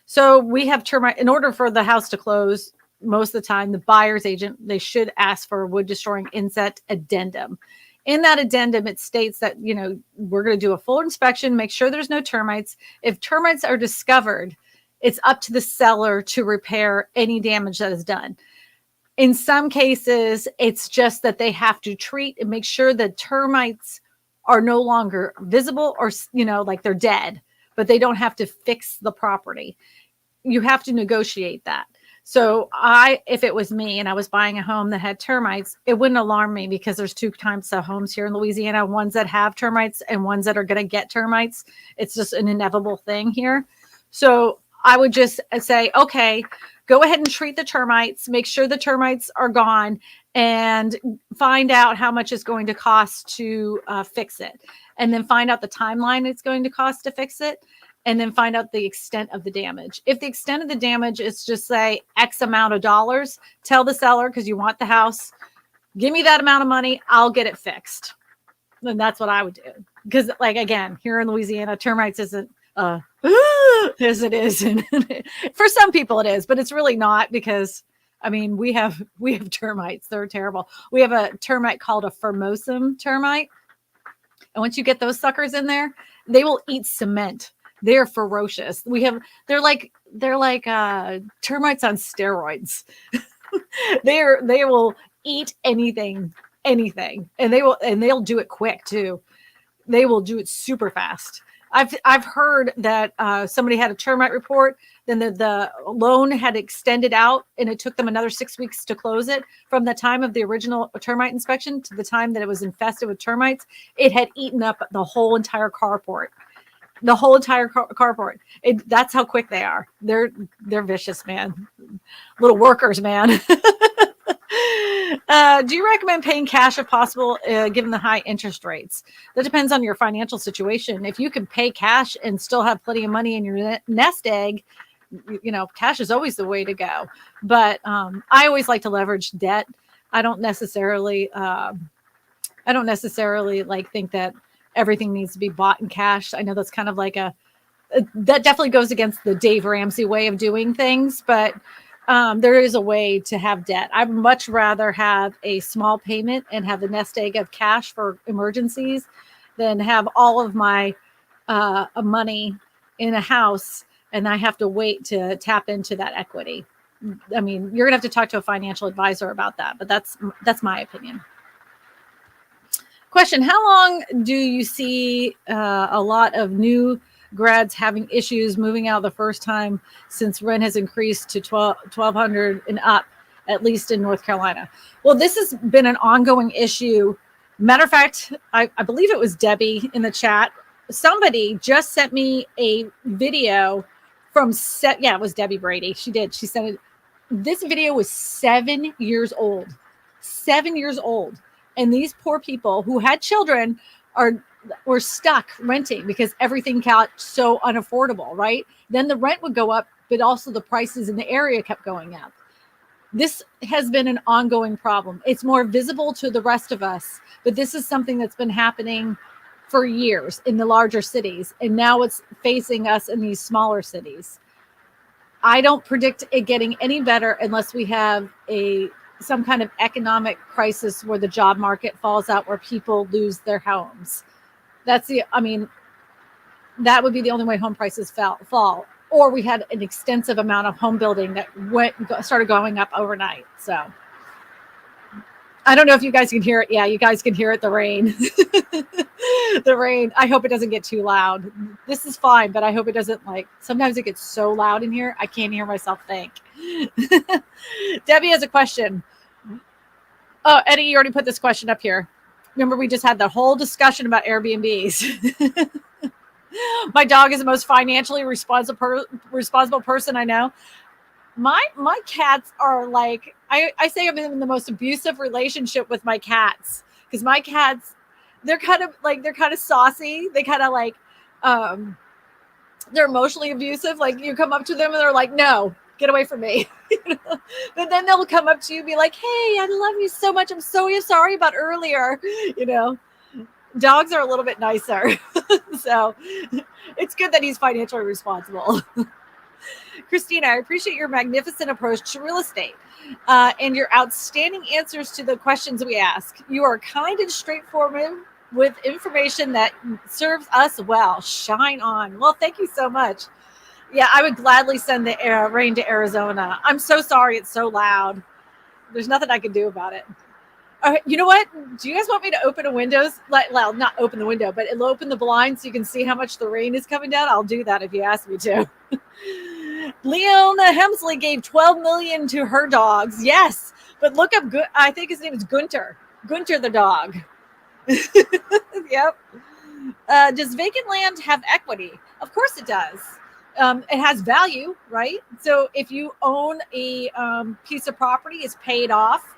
So we have termite. In order for the house to close, most of the time, the buyer's agent, they should ask for a wood destroying insect addendum. In that addendum, it states that, we're going to do a full inspection, make sure there's no termites. If termites are discovered, it's up to the seller to repair any damage that is done. In some cases, it's just that they have to treat and make sure that termites are no longer visible or, like they're dead, but they don't have to fix the property. You have to negotiate that. So if it was me and I was buying a home that had termites, it wouldn't alarm me because there's 2 types of homes here in Louisiana, ones that have termites and ones that are going to get termites. It's just an inevitable thing here. So I would just say, okay, go ahead and treat the termites, make sure the termites are gone, and find out how much it's going to cost to fix it. And then find out the timeline it's going to cost to fix it. And then find out the extent of the damage. If the extent of the damage is just say X amount of dollars, tell the seller, because you want the house, give me that amount of money, I'll get it fixed. And that's what I would do. Because again, here in Louisiana, termites isn't, yes, it is. And for some people it is, but it's really not because, we have termites. They're terrible. We have a termite called a formosum termite. And once you get those suckers in there, they will eat cement. They're ferocious. They're like termites on steroids. They will eat anything, and they'll do it quick too. They will do it super fast. I've heard that somebody had a termite report, then the loan had extended out, and it took them another 6 weeks to close it. From the time of the original termite inspection to the time that it was infested with termites, it had eaten up the whole entire carport. The whole entire carport. That's how quick they are. They're vicious, man. Little workers, man. Do you recommend paying cash if possible, given the high interest rates? That depends on your financial situation. If you can pay cash and still have plenty of money in your nest egg, cash is always the way to go. But I always like to leverage debt. I don't necessarily like think that everything needs to be bought in cash. I know that's kind of like that definitely goes against the Dave Ramsey way of doing things, but there is a way to have debt. I'd much rather have a small payment and have the nest egg of cash for emergencies than have all of my money in a house and I have to wait to tap into that equity. I mean, you're gonna have to talk to a financial advisor about that, but that's my opinion. Question: how long do you see a lot of new grads having issues moving out the first time since rent has increased to $1,200 and up, at least in North Carolina? Well, this has been an ongoing issue. Matter of fact, I believe it was Debbie in the chat. Somebody just sent me a video from it was Debbie Brady. She sent it. This video was 7 years old. 7 years old. And these poor people who had children were stuck renting because everything got so unaffordable, right? Then the rent would go up, but also the prices in the area kept going up. This has been an ongoing problem. It's more visible to the rest of us, but this is something that's been happening for years in the larger cities. And now it's facing us in these smaller cities. I don't predict it getting any better unless we have some kind of economic crisis where the job market falls out, where people lose their homes. That would be the only way home prices fall. Or we had an extensive amount of home building that started going up overnight. So I don't know if you guys can hear it. Yeah, you guys can hear it. The rain. The rain. I hope it doesn't get too loud. This is fine, but I hope it doesn't sometimes it gets so loud in here, I can't hear myself think. Debbie has a question. Oh, Eddie, you already put this question up here. Remember, we just had the whole discussion about Airbnbs. My dog is the most financially responsible person I know. My cats are I say I'm in the most abusive relationship with my cats, because my cats, they're kind of saucy. They kind of they're emotionally abusive. You come up to them and they're like, no, get away from me. But then they'll come up to you and be like, hey, I love you so much. I'm so sorry about earlier. Dogs are a little bit nicer. So it's good that he's financially responsible. Christina, I appreciate your magnificent approach to real estate and your outstanding answers to the questions we ask. You are kind and straightforward with information that serves us well. Shine on. Well, thank you so much. Yeah, I would gladly send the rain to Arizona. I'm so sorry it's so loud. There's nothing I can do about it. All right, you know what? Do you guys want me to open a windows? Well, not open the window, but it'll open the blind so you can see how much the rain is coming down. I'll do that if you ask me to. Leona Hemsley gave $12 million to her dogs. Yes, but look up. I think his name is Gunter. Gunter the dog. Yep. Does vacant land have equity? Of course it does. It has value, right? So if you own a piece of property, it's paid off,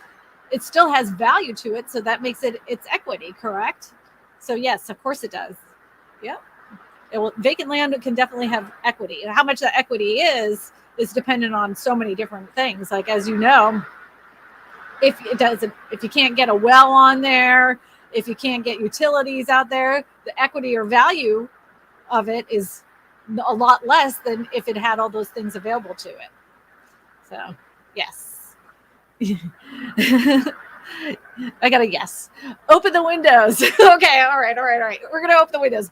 it still has value to it. So that makes its equity, correct? So yes, of course it does. Yep. Vacant land can definitely have equity. And how much that equity is dependent on so many different things. Like, as you know, if you can't get a well on there, if you can't get utilities out there, the equity or value of it is a lot less than if it had all those things available to it. So, yes. I got a yes. Open the windows. Okay, all right. We're going to open the windows.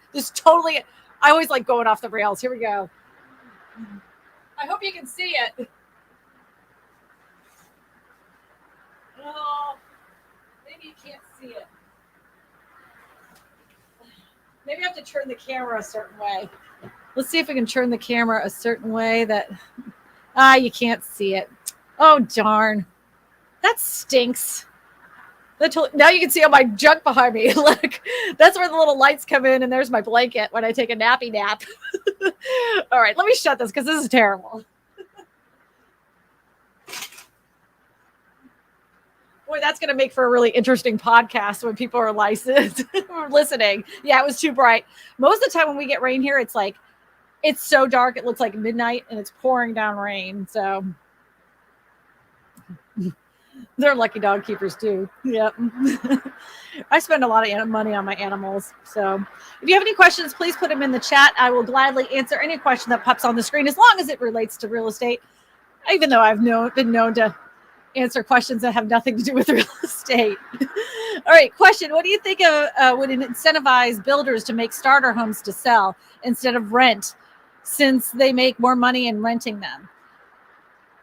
I always like going off the rails. Here we go. I hope you can see it. Oh, maybe you can't see it. Maybe I have to turn the camera a certain way. Let's see if we can turn the camera a certain way that you can't see it. Oh darn. That stinks. Now you can see all my junk behind me. Look, that's where the little lights come in, and there's my blanket when I take a nappy nap. All right, let me shut this because this is terrible. Boy, that's going to make for a really interesting podcast when people are licensed listening. Yeah, it was too bright. Most of the time when we get rain here, it's like, it's so dark. It looks like midnight and it's pouring down rain. So they're lucky dog keepers too. Yep. I spend a lot of money on my animals. So if you have any questions, please put them in the chat. I will gladly answer any question that pops on the screen as long as it relates to real estate, even though I've been known to answer questions that have nothing to do with real estate. All right, question. What do you think of would incentivize builders to make starter homes to sell instead of rent, since they make more money in renting them?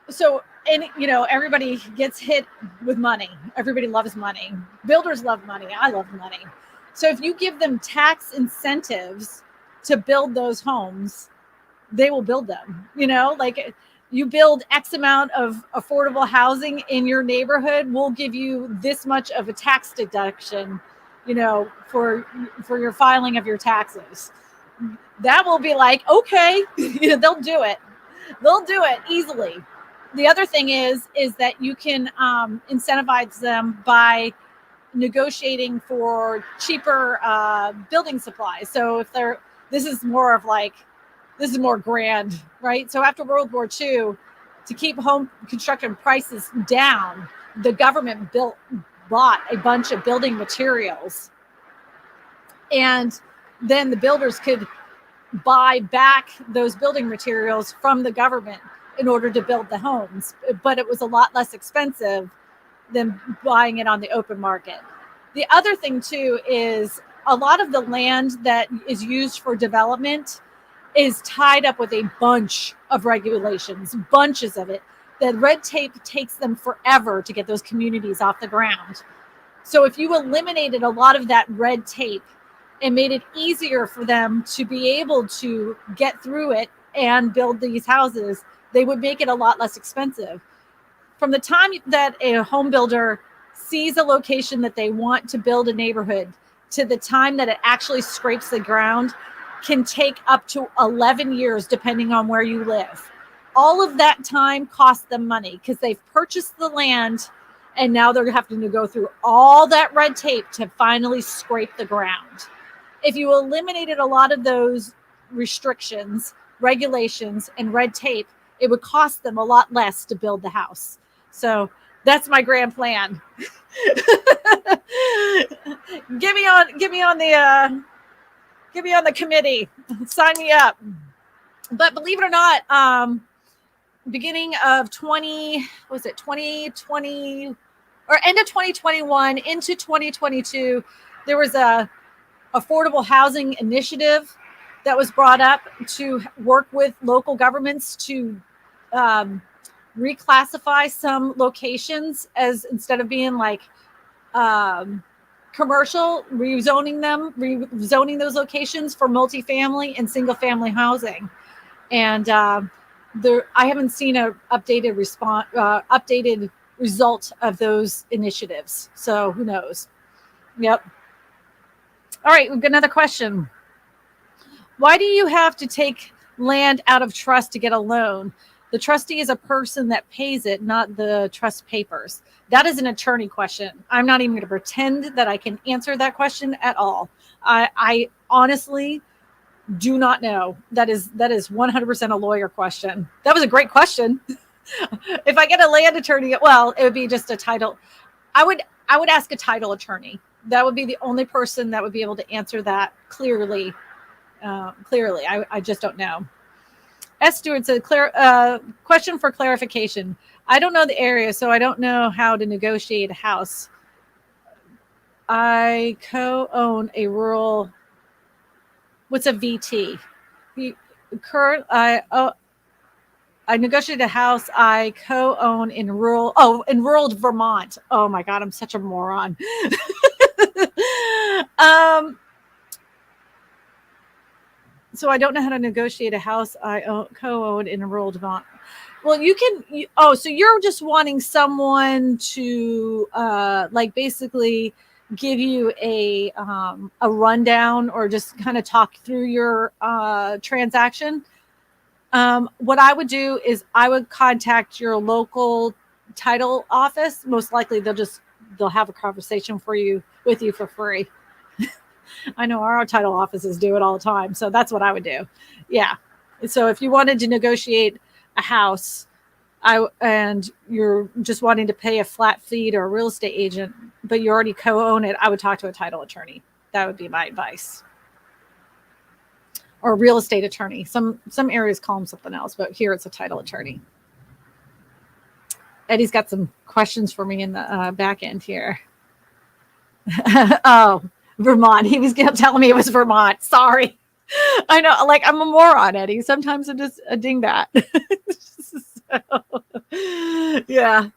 So, and everybody gets hit with money. Everybody loves money. Builders love money. I love money. So if you give them tax incentives to build those homes, they will build them. Like, you build X amount of affordable housing in your neighborhood, we'll give you this much of a tax deduction, for your filing of your taxes. That will be like, okay, they'll do it. They'll do it easily. The other thing is that you can incentivize them by negotiating for cheaper building supplies. So this is more grand, right? So after World War II, to keep home construction prices down, the government bought a bunch of building materials. And then the builders could buy back those building materials from the government in order to build the homes. But it was a lot less expensive than buying it on the open market. The other thing too is a lot of the land that is used for development is tied up with a bunch of regulations, bunches of it. The red tape takes them forever to get those communities off the ground. So if you eliminated a lot of that red tape and made it easier for them to be able to get through it and build these houses, they would make it a lot less expensive. From the time that a home builder sees a location that they want to build a neighborhood to the time that it actually scrapes the ground can take up to 11 years, depending on where you live. All of that time costs them money because they've purchased the land and now they're having to go through all that red tape to finally scrape the ground. If you eliminated a lot of those restrictions, regulations, and red tape, it would cost them a lot less to build the house. So that's my grand plan. Get me on the committee. Sign me up. But believe it or not, beginning of 2020 or end of 2021 into 2022, there was a affordable housing initiative that was brought up to work with local governments to reclassify some locations as, instead of being like commercial, rezoning those locations for multifamily and single family housing. And I haven't seen an updated result of those initiatives. So who knows? Yep. All right, we've got another question. Why do you have to take land out of trust to get a loan? The trustee is a person that pays it, not the trust papers. That is an attorney question. I'm not even going to pretend that I can answer that question at all. I honestly do not know. That is 100% a lawyer question. That was a great question. If I get a land attorney, well, it would be just a title. I would ask a title attorney. That would be the only person that would be able to answer that clearly. I just don't know. S. Stewart said, question for clarification. I don't know the area, so I don't know how to negotiate a house. I co-own a rural. What's a VT? I negotiated a house I co-own in rural Vermont. Oh my God, I'm such a moron. So I don't know how to negotiate a house I co-own in a rural Vermont. Well, so you're just wanting someone to like basically give you a rundown or just kind of talk through your transaction. What I would do is I would contact your local title office. Most likely they'll have a conversation with you for free. I know our title offices do it all the time. So that's what I would do. Yeah. So if you wanted to negotiate a house, and you're just wanting to pay a flat fee to a real estate agent, but you already co-own it, I would talk to a title attorney. That would be my advice. Or a real estate attorney. Some areas call them something else, but here it's a title attorney. Eddie's got some questions for me in the back end here. Oh, Vermont. He was telling me it was Vermont. Sorry. I know, like I'm a moron, Eddie. Sometimes I'm just a dingbat. So, yeah.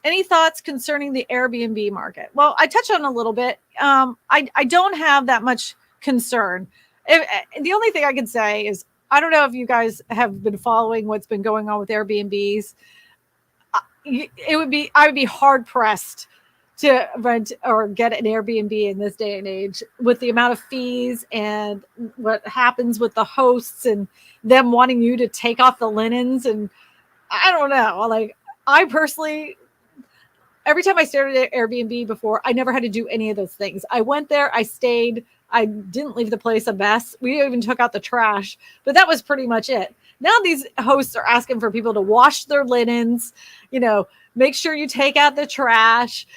Any thoughts concerning the Airbnb market? Well, I touched on a little bit. I don't have that much concern. The only thing I can say is I don't know if you guys have been following what's been going on with Airbnbs. I would be hard pressed to rent or get an Airbnb in this day and age with the amount of fees and what happens with the hosts and them wanting you to take off the linens. And I don't know, like I personally, every time I stayed at Airbnb before, I never had to do any of those things. I went there, I stayed, I didn't leave the place a mess. We even took out the trash, but that was pretty much it. Now these hosts are asking for people to wash their linens, make sure you take out the trash,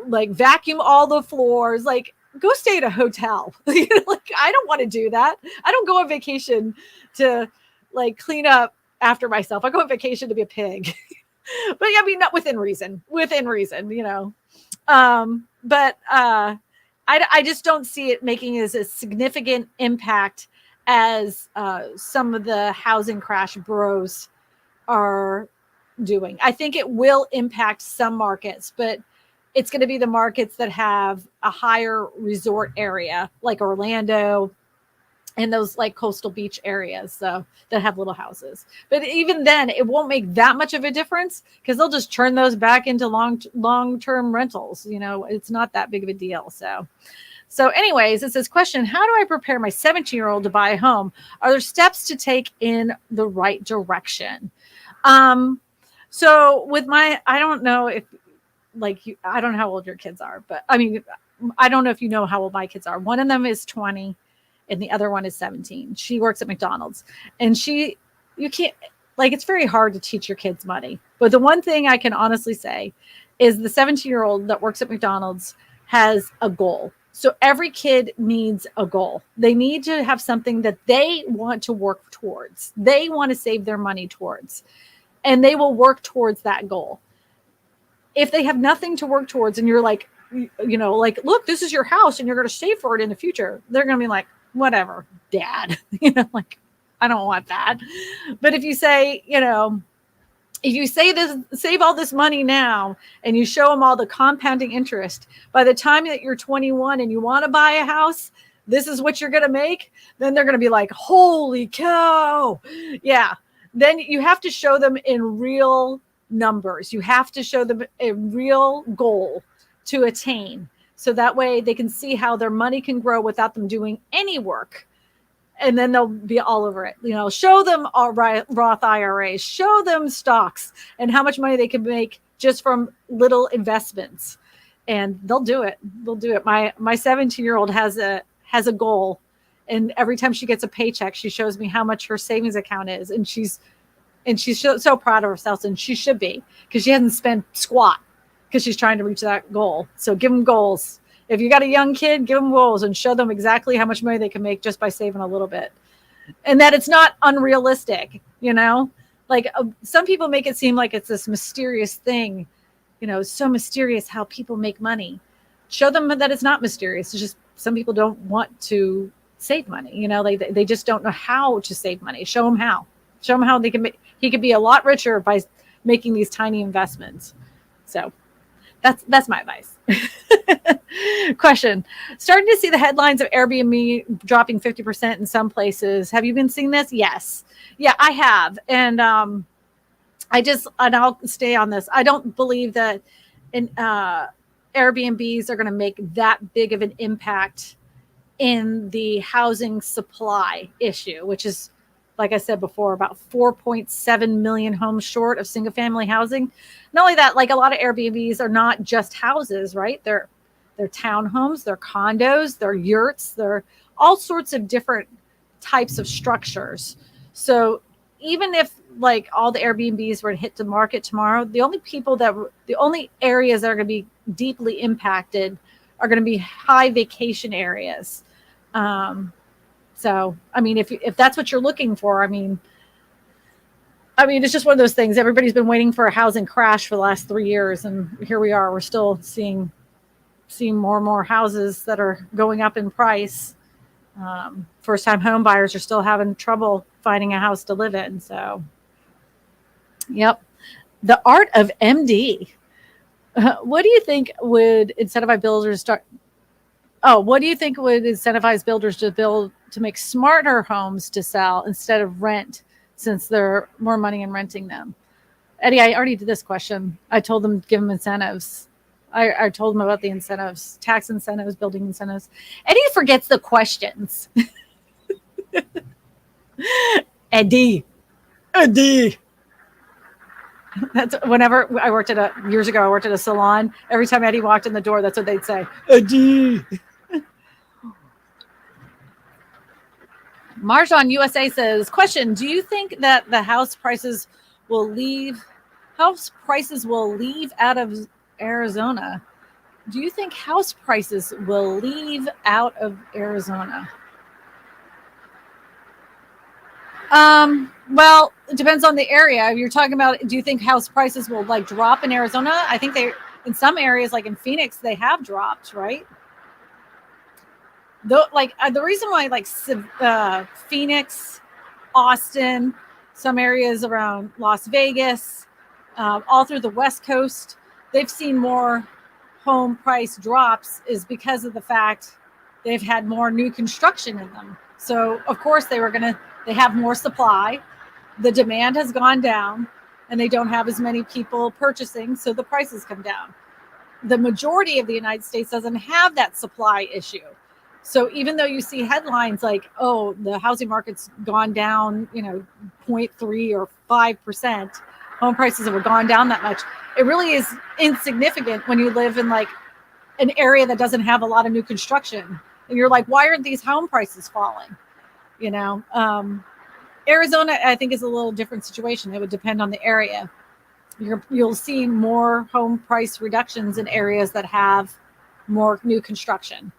like vacuum all the floors, like go stay at a hotel. Like I don't want to do that. I don't go on vacation to like clean up after myself. I go on vacation to be a pig. But I mean, not within reason, but I just don't see it making as a significant impact as some of the housing crash bros are doing. I think it will impact some markets, but it's going to be the markets that have a higher resort area like Orlando and those like coastal beach areas, so that have little houses. But even then it won't make that much of a difference because they'll just turn those back into long-term rentals. It's not that big of a deal. So anyways, it says, question, how do I prepare my 17-year-old to buy a home? Are there steps to take in the right direction? So with I don't know if I don't know how old your kids are, but I mean, I don't know if you know how old my kids are. One of them is 20 and the other one is 17. She works at McDonald's and you can't, like, it's very hard to teach your kids money. But the one thing I can honestly say is the 17-year-old that works at McDonald's has a goal. So every kid needs a goal. They need to have something that they want to work towards. They want to save their money towards, and they will work towards that goal. If they have nothing to work towards and you're like, like, look, this is your house and you're going to save for it in the future, they're going to be like, whatever, Dad, like, I don't want that. But if you say, if you save all this money now and you show them all the compounding interest, by the time that you're 21 and you want to buy a house, this is what you're going to make. Then they're going to be like, holy cow. Yeah. Then you have to show them in real numbers. You have to show them a real goal to attain. So that way they can see how their money can grow without them doing any work. And then they'll be all over it. Show them Roth IRAs, show them stocks and how much money they can make just from little investments. And they'll do it. My 17-year-old has a goal. And every time she gets a paycheck, she shows me how much her savings account is. And she's so proud of herself, and she should be, because she hasn't spent squat because she's trying to reach that goal. So give them goals. If you got a young kid, give them goals and show them exactly how much money they can make just by saving a little bit. And that it's not unrealistic, like some people make it seem like it's this mysterious thing, it's so mysterious how people make money. Show them that it's not mysterious. It's just some people don't want to save money. They just don't know how to save money. Show them how he could be a lot richer by making these tiny investments. So That's my advice. Question. Starting to see the headlines of Airbnb dropping 50% in some places. Have you been seeing this? Yes. Yeah, I have. And I'll stay on this. I don't believe that Airbnbs are going to make that big of an impact in the housing supply issue, which is, like I said before, about 4.7 million homes short of single family housing. Not only that, like a lot of Airbnbs are not just houses, right? They're townhomes, they're condos, they're yurts, they're all sorts of different types of structures. So even if like all the Airbnbs were to hit the market tomorrow, the only areas that are going to be deeply impacted are going to be high vacation areas. So, I mean, if that's what you're looking for, I mean, it's just one of those things. Everybody's been waiting for a housing crash for the last 3 years, and here we are. We're still seeing more and more houses that are going up in price. First-time home buyers are still having trouble finding a house to live in. So, yep. The art of MD. What do you think would incentivize builders to make smarter homes to sell instead of rent, since they're more money in renting them? Eddie, I already did this question. I told them to give them incentives. I told them about the incentives, tax incentives, building incentives. Eddie forgets the questions. Eddie. That's whenever years ago, I worked at a salon. Every time Eddie walked in the door, that's what they'd say. Eddie. Marjan USA says, question, do you think that the house prices will leave out of Arizona? Do you think house prices will leave out of Arizona? Well, it depends on the area. If you're talking about, do you think house prices will like drop in Arizona? I think in some areas, like in Phoenix, they have dropped, right? Though, like the reason why, like Phoenix, Austin, some areas around Las Vegas, all through the West Coast, they've seen more home price drops is because of the fact they've had more new construction in them. So of course they have more supply. The demand has gone down and they don't have as many people purchasing. So the prices come down. The majority of the United States doesn't have that supply issue. So even though you see headlines like, oh, the housing market's gone down, 0.3 or 5%, home prices have gone down that much, it really is insignificant when you live in like an area that doesn't have a lot of new construction. And you're like, why aren't these home prices falling? Arizona, I think, is a little different situation. It would depend on the area. You'll see more home price reductions in areas that have more new construction.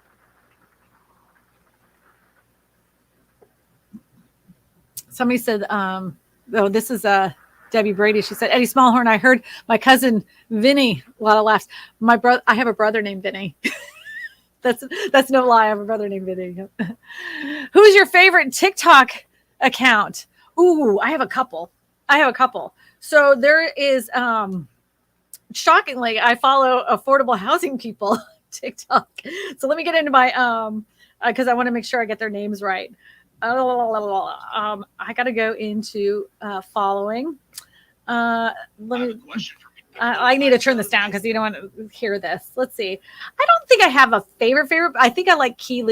Somebody said, this is Debbie Brady. She said, Eddie Smallhorn, I heard my cousin Vinny, a lot of laughs. I have a brother named Vinny. That's no lie. I have a brother named Vinny. Who's your favorite TikTok account? Ooh, I have a couple. So there is, shockingly, I follow affordable housing people TikTok. So let me get into my, because I want to make sure I get their names right. I got to go into following. Let me. I need to turn this down because you don't want to hear this. Let's see. I don't think I have a favorite. I think I like Keith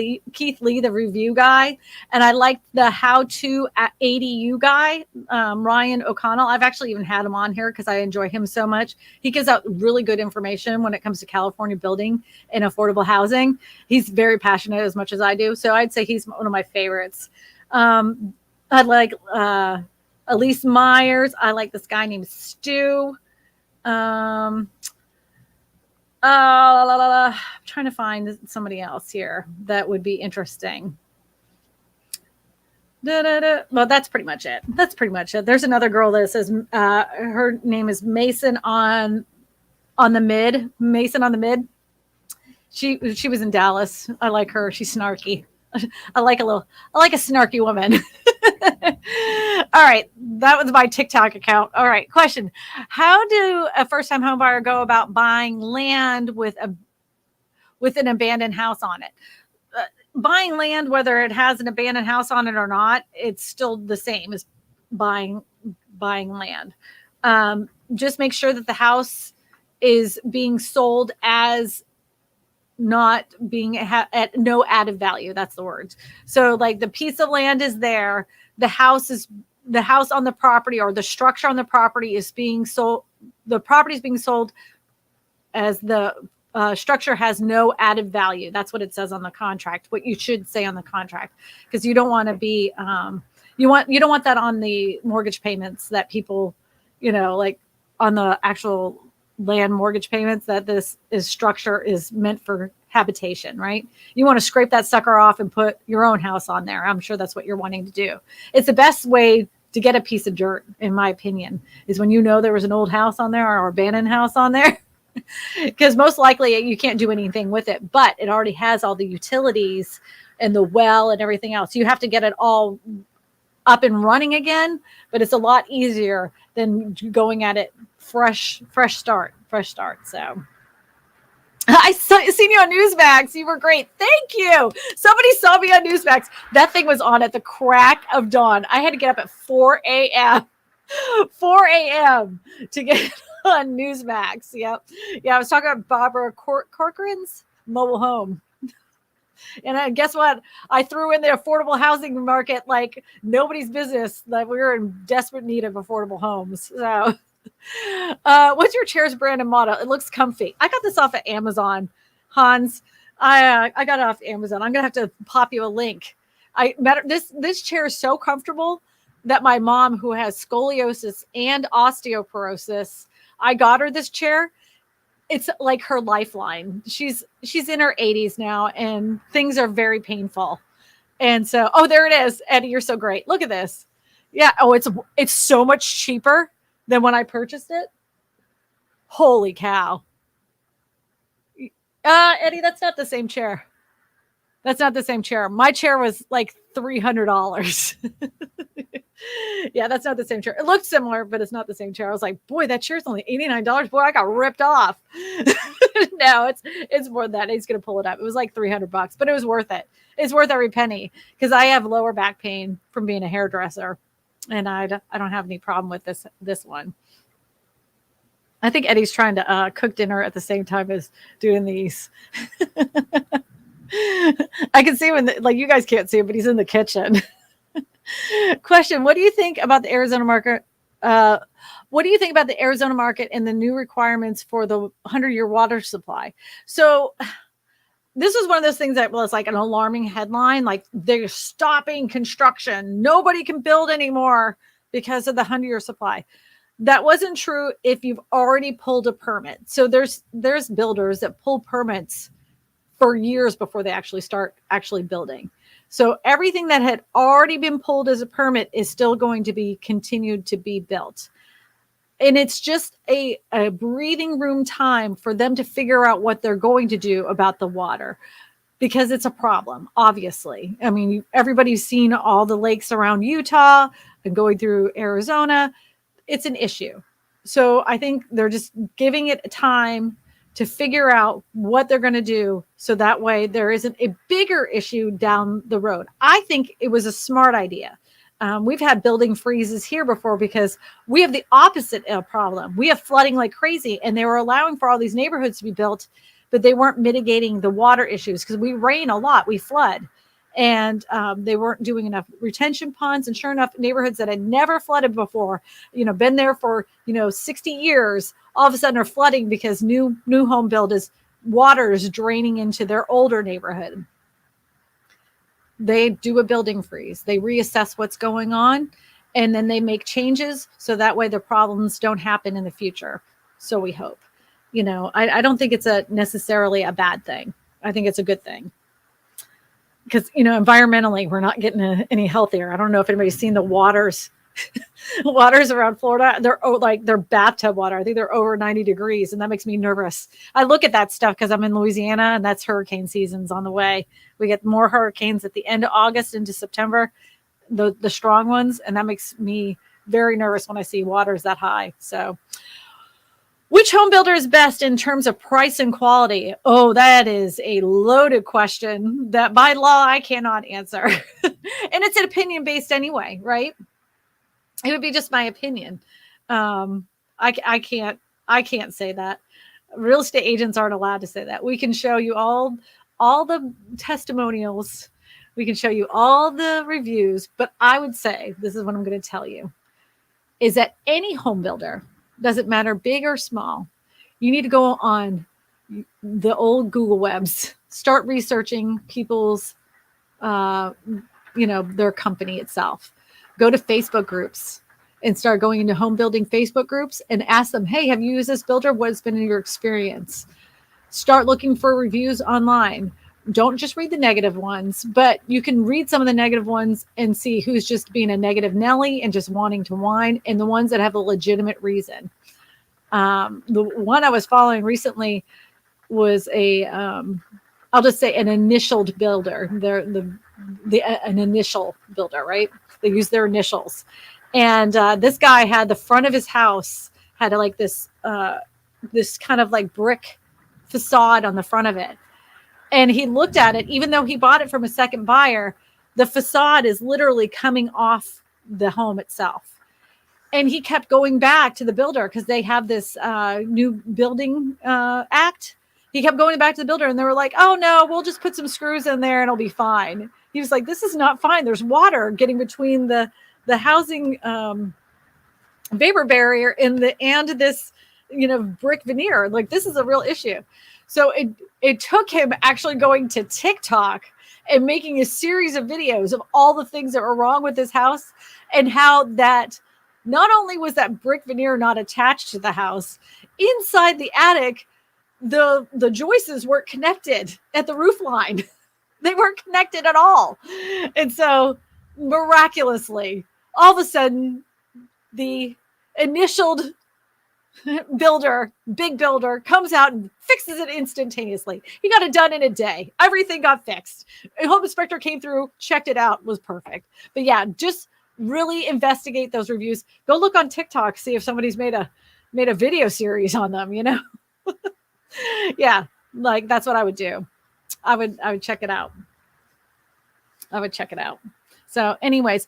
Lee, the review guy, and I like the how-to ADU guy, Ryan O'Connell. I've actually even had him on here because I enjoy him so much. He gives out really good information when it comes to California building and affordable housing. He's very passionate as much as I do, so I'd say he's one of my favorites. I like Elise Myers. I like this guy named Stu. I'm trying to find somebody else here that would be interesting. Well, that's pretty much it. There's another girl that says her name is Mason on the Mid. Mason on the Mid. She was in Dallas. I like her. She's snarky. I like a snarky woman. All right. That was my TikTok account. All right. Question. How do a first-time home buyer go about buying land with an abandoned house on it? Buying land, whether it has an abandoned house on it or not, it's still the same as buying land. Just make sure that the house is being sold as not being at no added value. That's the word. So like the piece of land is there, the house on the property or the structure on the property is being sold. The property is being sold as the structure has no added value. That's what it says on the contract. What you should say on the contract, because you don't want to be you don't want that on the mortgage payments that people, like on the actual land mortgage payments, that this structure is meant for habitation, right? You want to scrape that sucker off and put your own house on there. I'm sure that's what you're wanting to do. It's the best way to get a piece of dirt, in my opinion, is when there was an old house on there or abandoned house on there. Because most likely you can't do anything with it, but it already has all the utilities and the well and everything else. You have to get it all up and running again, but it's a lot easier than going at it fresh start. So I seen you on Newsmax. You were great. Thank you. Somebody saw me on Newsmax. That thing was on at the crack of dawn. I had to get up at 4 a.m. 4 a.m. to get on Newsmax. Yep. Yeah, I was talking about Barbara Corcoran's mobile home. And guess what? I threw in the affordable housing market like nobody's business, that we were in desperate need of affordable homes. So what's your chair's brand and model? It looks comfy. I got this off of Amazon, Hans. I got it off Amazon. I'm going to have to pop you a link. This chair is so comfortable that my mom, who has scoliosis and osteoporosis, I got her this chair. It's like her lifeline. She's in her 80s now, and things are very painful. And so, there it is. Eddie, you're so great. Look at this. Yeah. Oh, it's so much cheaper than when I purchased it. Holy cow. Eddie, that's not the same chair. That's not the same chair. My chair was like $300. Yeah, that's not the same chair. It looked similar, but it's not the same chair. I was like, boy, that chair's only $89. Boy, I got ripped off. No, it's more than that. He's going to pull it up. It was like $300, but it was worth it. It's worth every penny, because I have lower back pain from being a hairdresser, and I don't have any problem with this one. I think Eddie's trying to cook dinner at the same time as doing these. I can see him you guys can't see him, but he's in the kitchen. Question: what do you think about the Arizona market? What do you think about the Arizona market and the new requirements for the 100-year water supply? So this was one of those things that was like an alarming headline. Like, they're stopping construction. Nobody can build anymore because of the 100-year supply. That wasn't true if you've already pulled a permit. So there's builders that pull permits for years before they actually start building. So everything that had already been pulled as a permit is still going to be continued to be built. And it's just a breathing room time for them to figure out what they're going to do about the water, because it's a problem, obviously. I mean, everybody's seen all the lakes around Utah and going through Arizona. It's an issue. So I think they're just giving it time to figure out what they're going to do, so that way there isn't a bigger issue down the road. I think it was a smart idea. We've had building freezes here before, because we have the opposite problem. We have flooding like crazy, and they were allowing for all these neighborhoods to be built, but they weren't mitigating the water issues, because we rain a lot, we flood. And they weren't doing enough retention ponds. And sure enough, neighborhoods that had never flooded before, been there for, 60 years, all of a sudden are flooding because new home build water is draining into their older neighborhood. They do a building freeze. They reassess what's going on, and then they make changes, so that way the problems don't happen in the future. So we hope. I don't think it's necessarily a bad thing. I think it's a good thing. Because, environmentally, we're not getting any healthier. I don't know if anybody's seen the waters around Florida. They're bathtub water. I think they're over 90 degrees, and that makes me nervous. I look at that stuff because I'm in Louisiana, and that's hurricane season's on the way. We get more hurricanes at the end of August into September. the strong ones. And that makes me very nervous when I see waters that high. So which home builder is best in terms of price and quality? Oh, that is a loaded question that by law I cannot answer. And it's an opinion based anyway, right? It would be just my opinion. I can't say that. Real estate agents aren't allowed to say that. We can show you all the testimonials. We can show you all the reviews, but I would say, this is what I'm going to tell you, is that any home builder, doesn't matter big or small, you need to go on the old Google webs, start researching people's, their company itself. Go to Facebook groups and start going into home building Facebook groups and ask them, hey, have you used this builder? What's been your experience? Start looking for reviews online. Don't just read the negative ones, but you can read some of the negative ones and see who's just being a negative Nelly and just wanting to whine, and the ones that have a legitimate reason. The one I was following recently was I'll just say an initialed builder. They're an initial builder, right? They use their initials. And this guy had the front of his house had like this kind of like brick facade on the front of it. And he looked at it, even though he bought it from a second buyer, the facade is literally coming off the home itself. And he kept going back to the builder because they have this new building act. He kept going back to the builder and they were like, oh no, we'll just put some screws in there and it'll be fine. He was like, this is not fine. There's water getting between the housing vapor barrier and this, brick veneer. Like, this is a real issue. So it took him actually going to TikTok and making a series of videos of all the things that were wrong with his house and how that not only was that brick veneer not attached to the house, inside the attic, the joists weren't connected at the roof line. They weren't connected at all. And so miraculously, all of a sudden, the initialed big builder comes out and fixes it instantaneously. He got it done in a day. Everything got fixed. A home inspector came through, checked it out, was perfect. But yeah, just really investigate those reviews. Go look on TikTok, see if somebody's made a video series on them, Yeah, like that's what I would do. I would check it out. So anyways,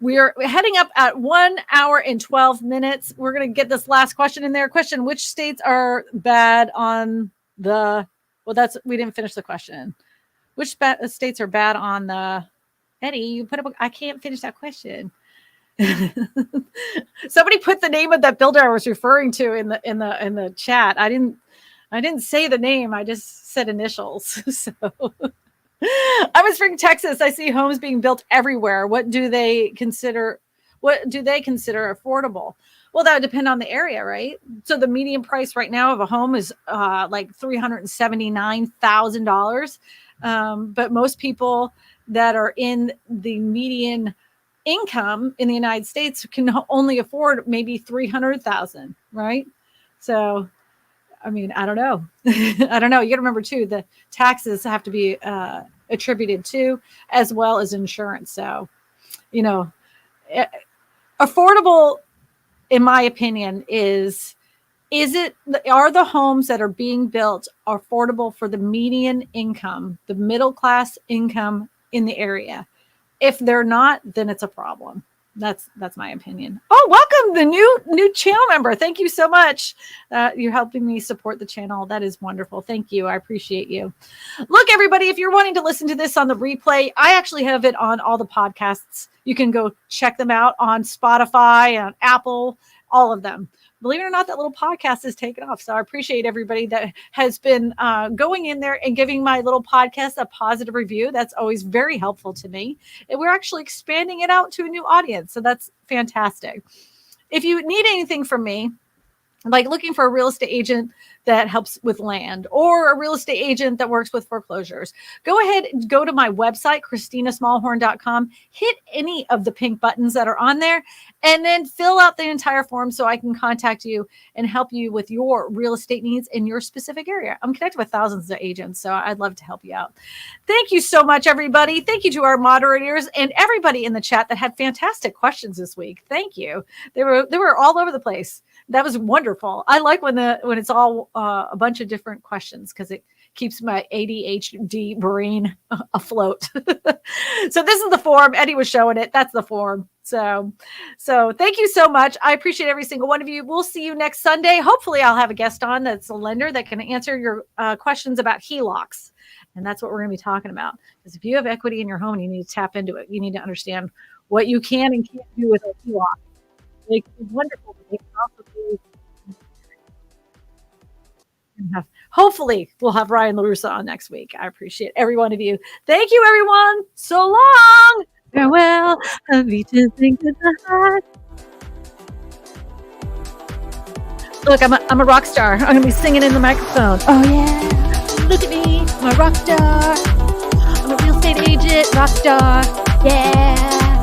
we're heading up at 1 hour and 12 minutes. We're going to get this last question in there. Question: which states are bad on the, we didn't finish the question. Which states are bad on the, Eddie, you put up, I can't finish that question. Somebody put the name of that builder I was referring to in the chat. I didn't say the name. I just said initials. So I'm in Spring, Texas. I see homes being built everywhere. What do they consider affordable? Well, that would depend on the area, right? So the median price right now of a home is like $379,000. But most people that are in the median income in the United States can only afford maybe $300,000, right? So, I mean, I don't know. I don't know. You got to remember too, the taxes have to be attributed to, as well as insurance. So, affordable, in my opinion, are the homes that are being built affordable for the median income, the middle class income in the area? If they're not, then it's a problem. That's my opinion. Oh, welcome the new channel member. Thank you so much. You're helping me support the channel. That is wonderful. Thank you. I appreciate you. Look, everybody, if you're wanting to listen to this on the replay, I actually have it on all the podcasts. You can go check them out on Spotify, on Apple, all of them. Believe it or not, that little podcast is taken off. So I appreciate everybody that has been going in there and giving my little podcast a positive review. That's always very helpful to me. And we're actually expanding it out to a new audience. So that's fantastic. If you need anything from me, like looking for a real estate agent that helps with land or a real estate agent that works with foreclosures, go ahead and go to my website, KristinaSmallhorn.com, hit any of the pink buttons that are on there, and then fill out the entire form so I can contact you and help you with your real estate needs in your specific area. I'm connected with thousands of agents, so I'd love to help you out. Thank you so much, everybody. Thank you to our moderators and everybody in the chat that had fantastic questions this week. Thank you. They were all over the place. That was wonderful. I like when it's all a bunch of different questions because it keeps my ADHD brain afloat. So this is the form. Eddie was showing it. That's the form. So thank you so much. I appreciate every single one of you. We'll see you next Sunday. Hopefully I'll have a guest on that's a lender that can answer your questions about HELOCs. And that's what we're going to be talking about. Because if you have equity in your home, you need to tap into it. You need to understand what you can and can't do with a HELOC. They can be wonderful, but they can also be. Hopefully, we'll have Ryan LaRussa on next week. I appreciate every one of you. Thank you, everyone. So long. Farewell. Beaches and goodbye. Look, I'm a rock star. I'm going to be singing in the microphone. Oh, yeah. Look at me. I'm a rock star. I'm a real estate agent, rock star. Yeah.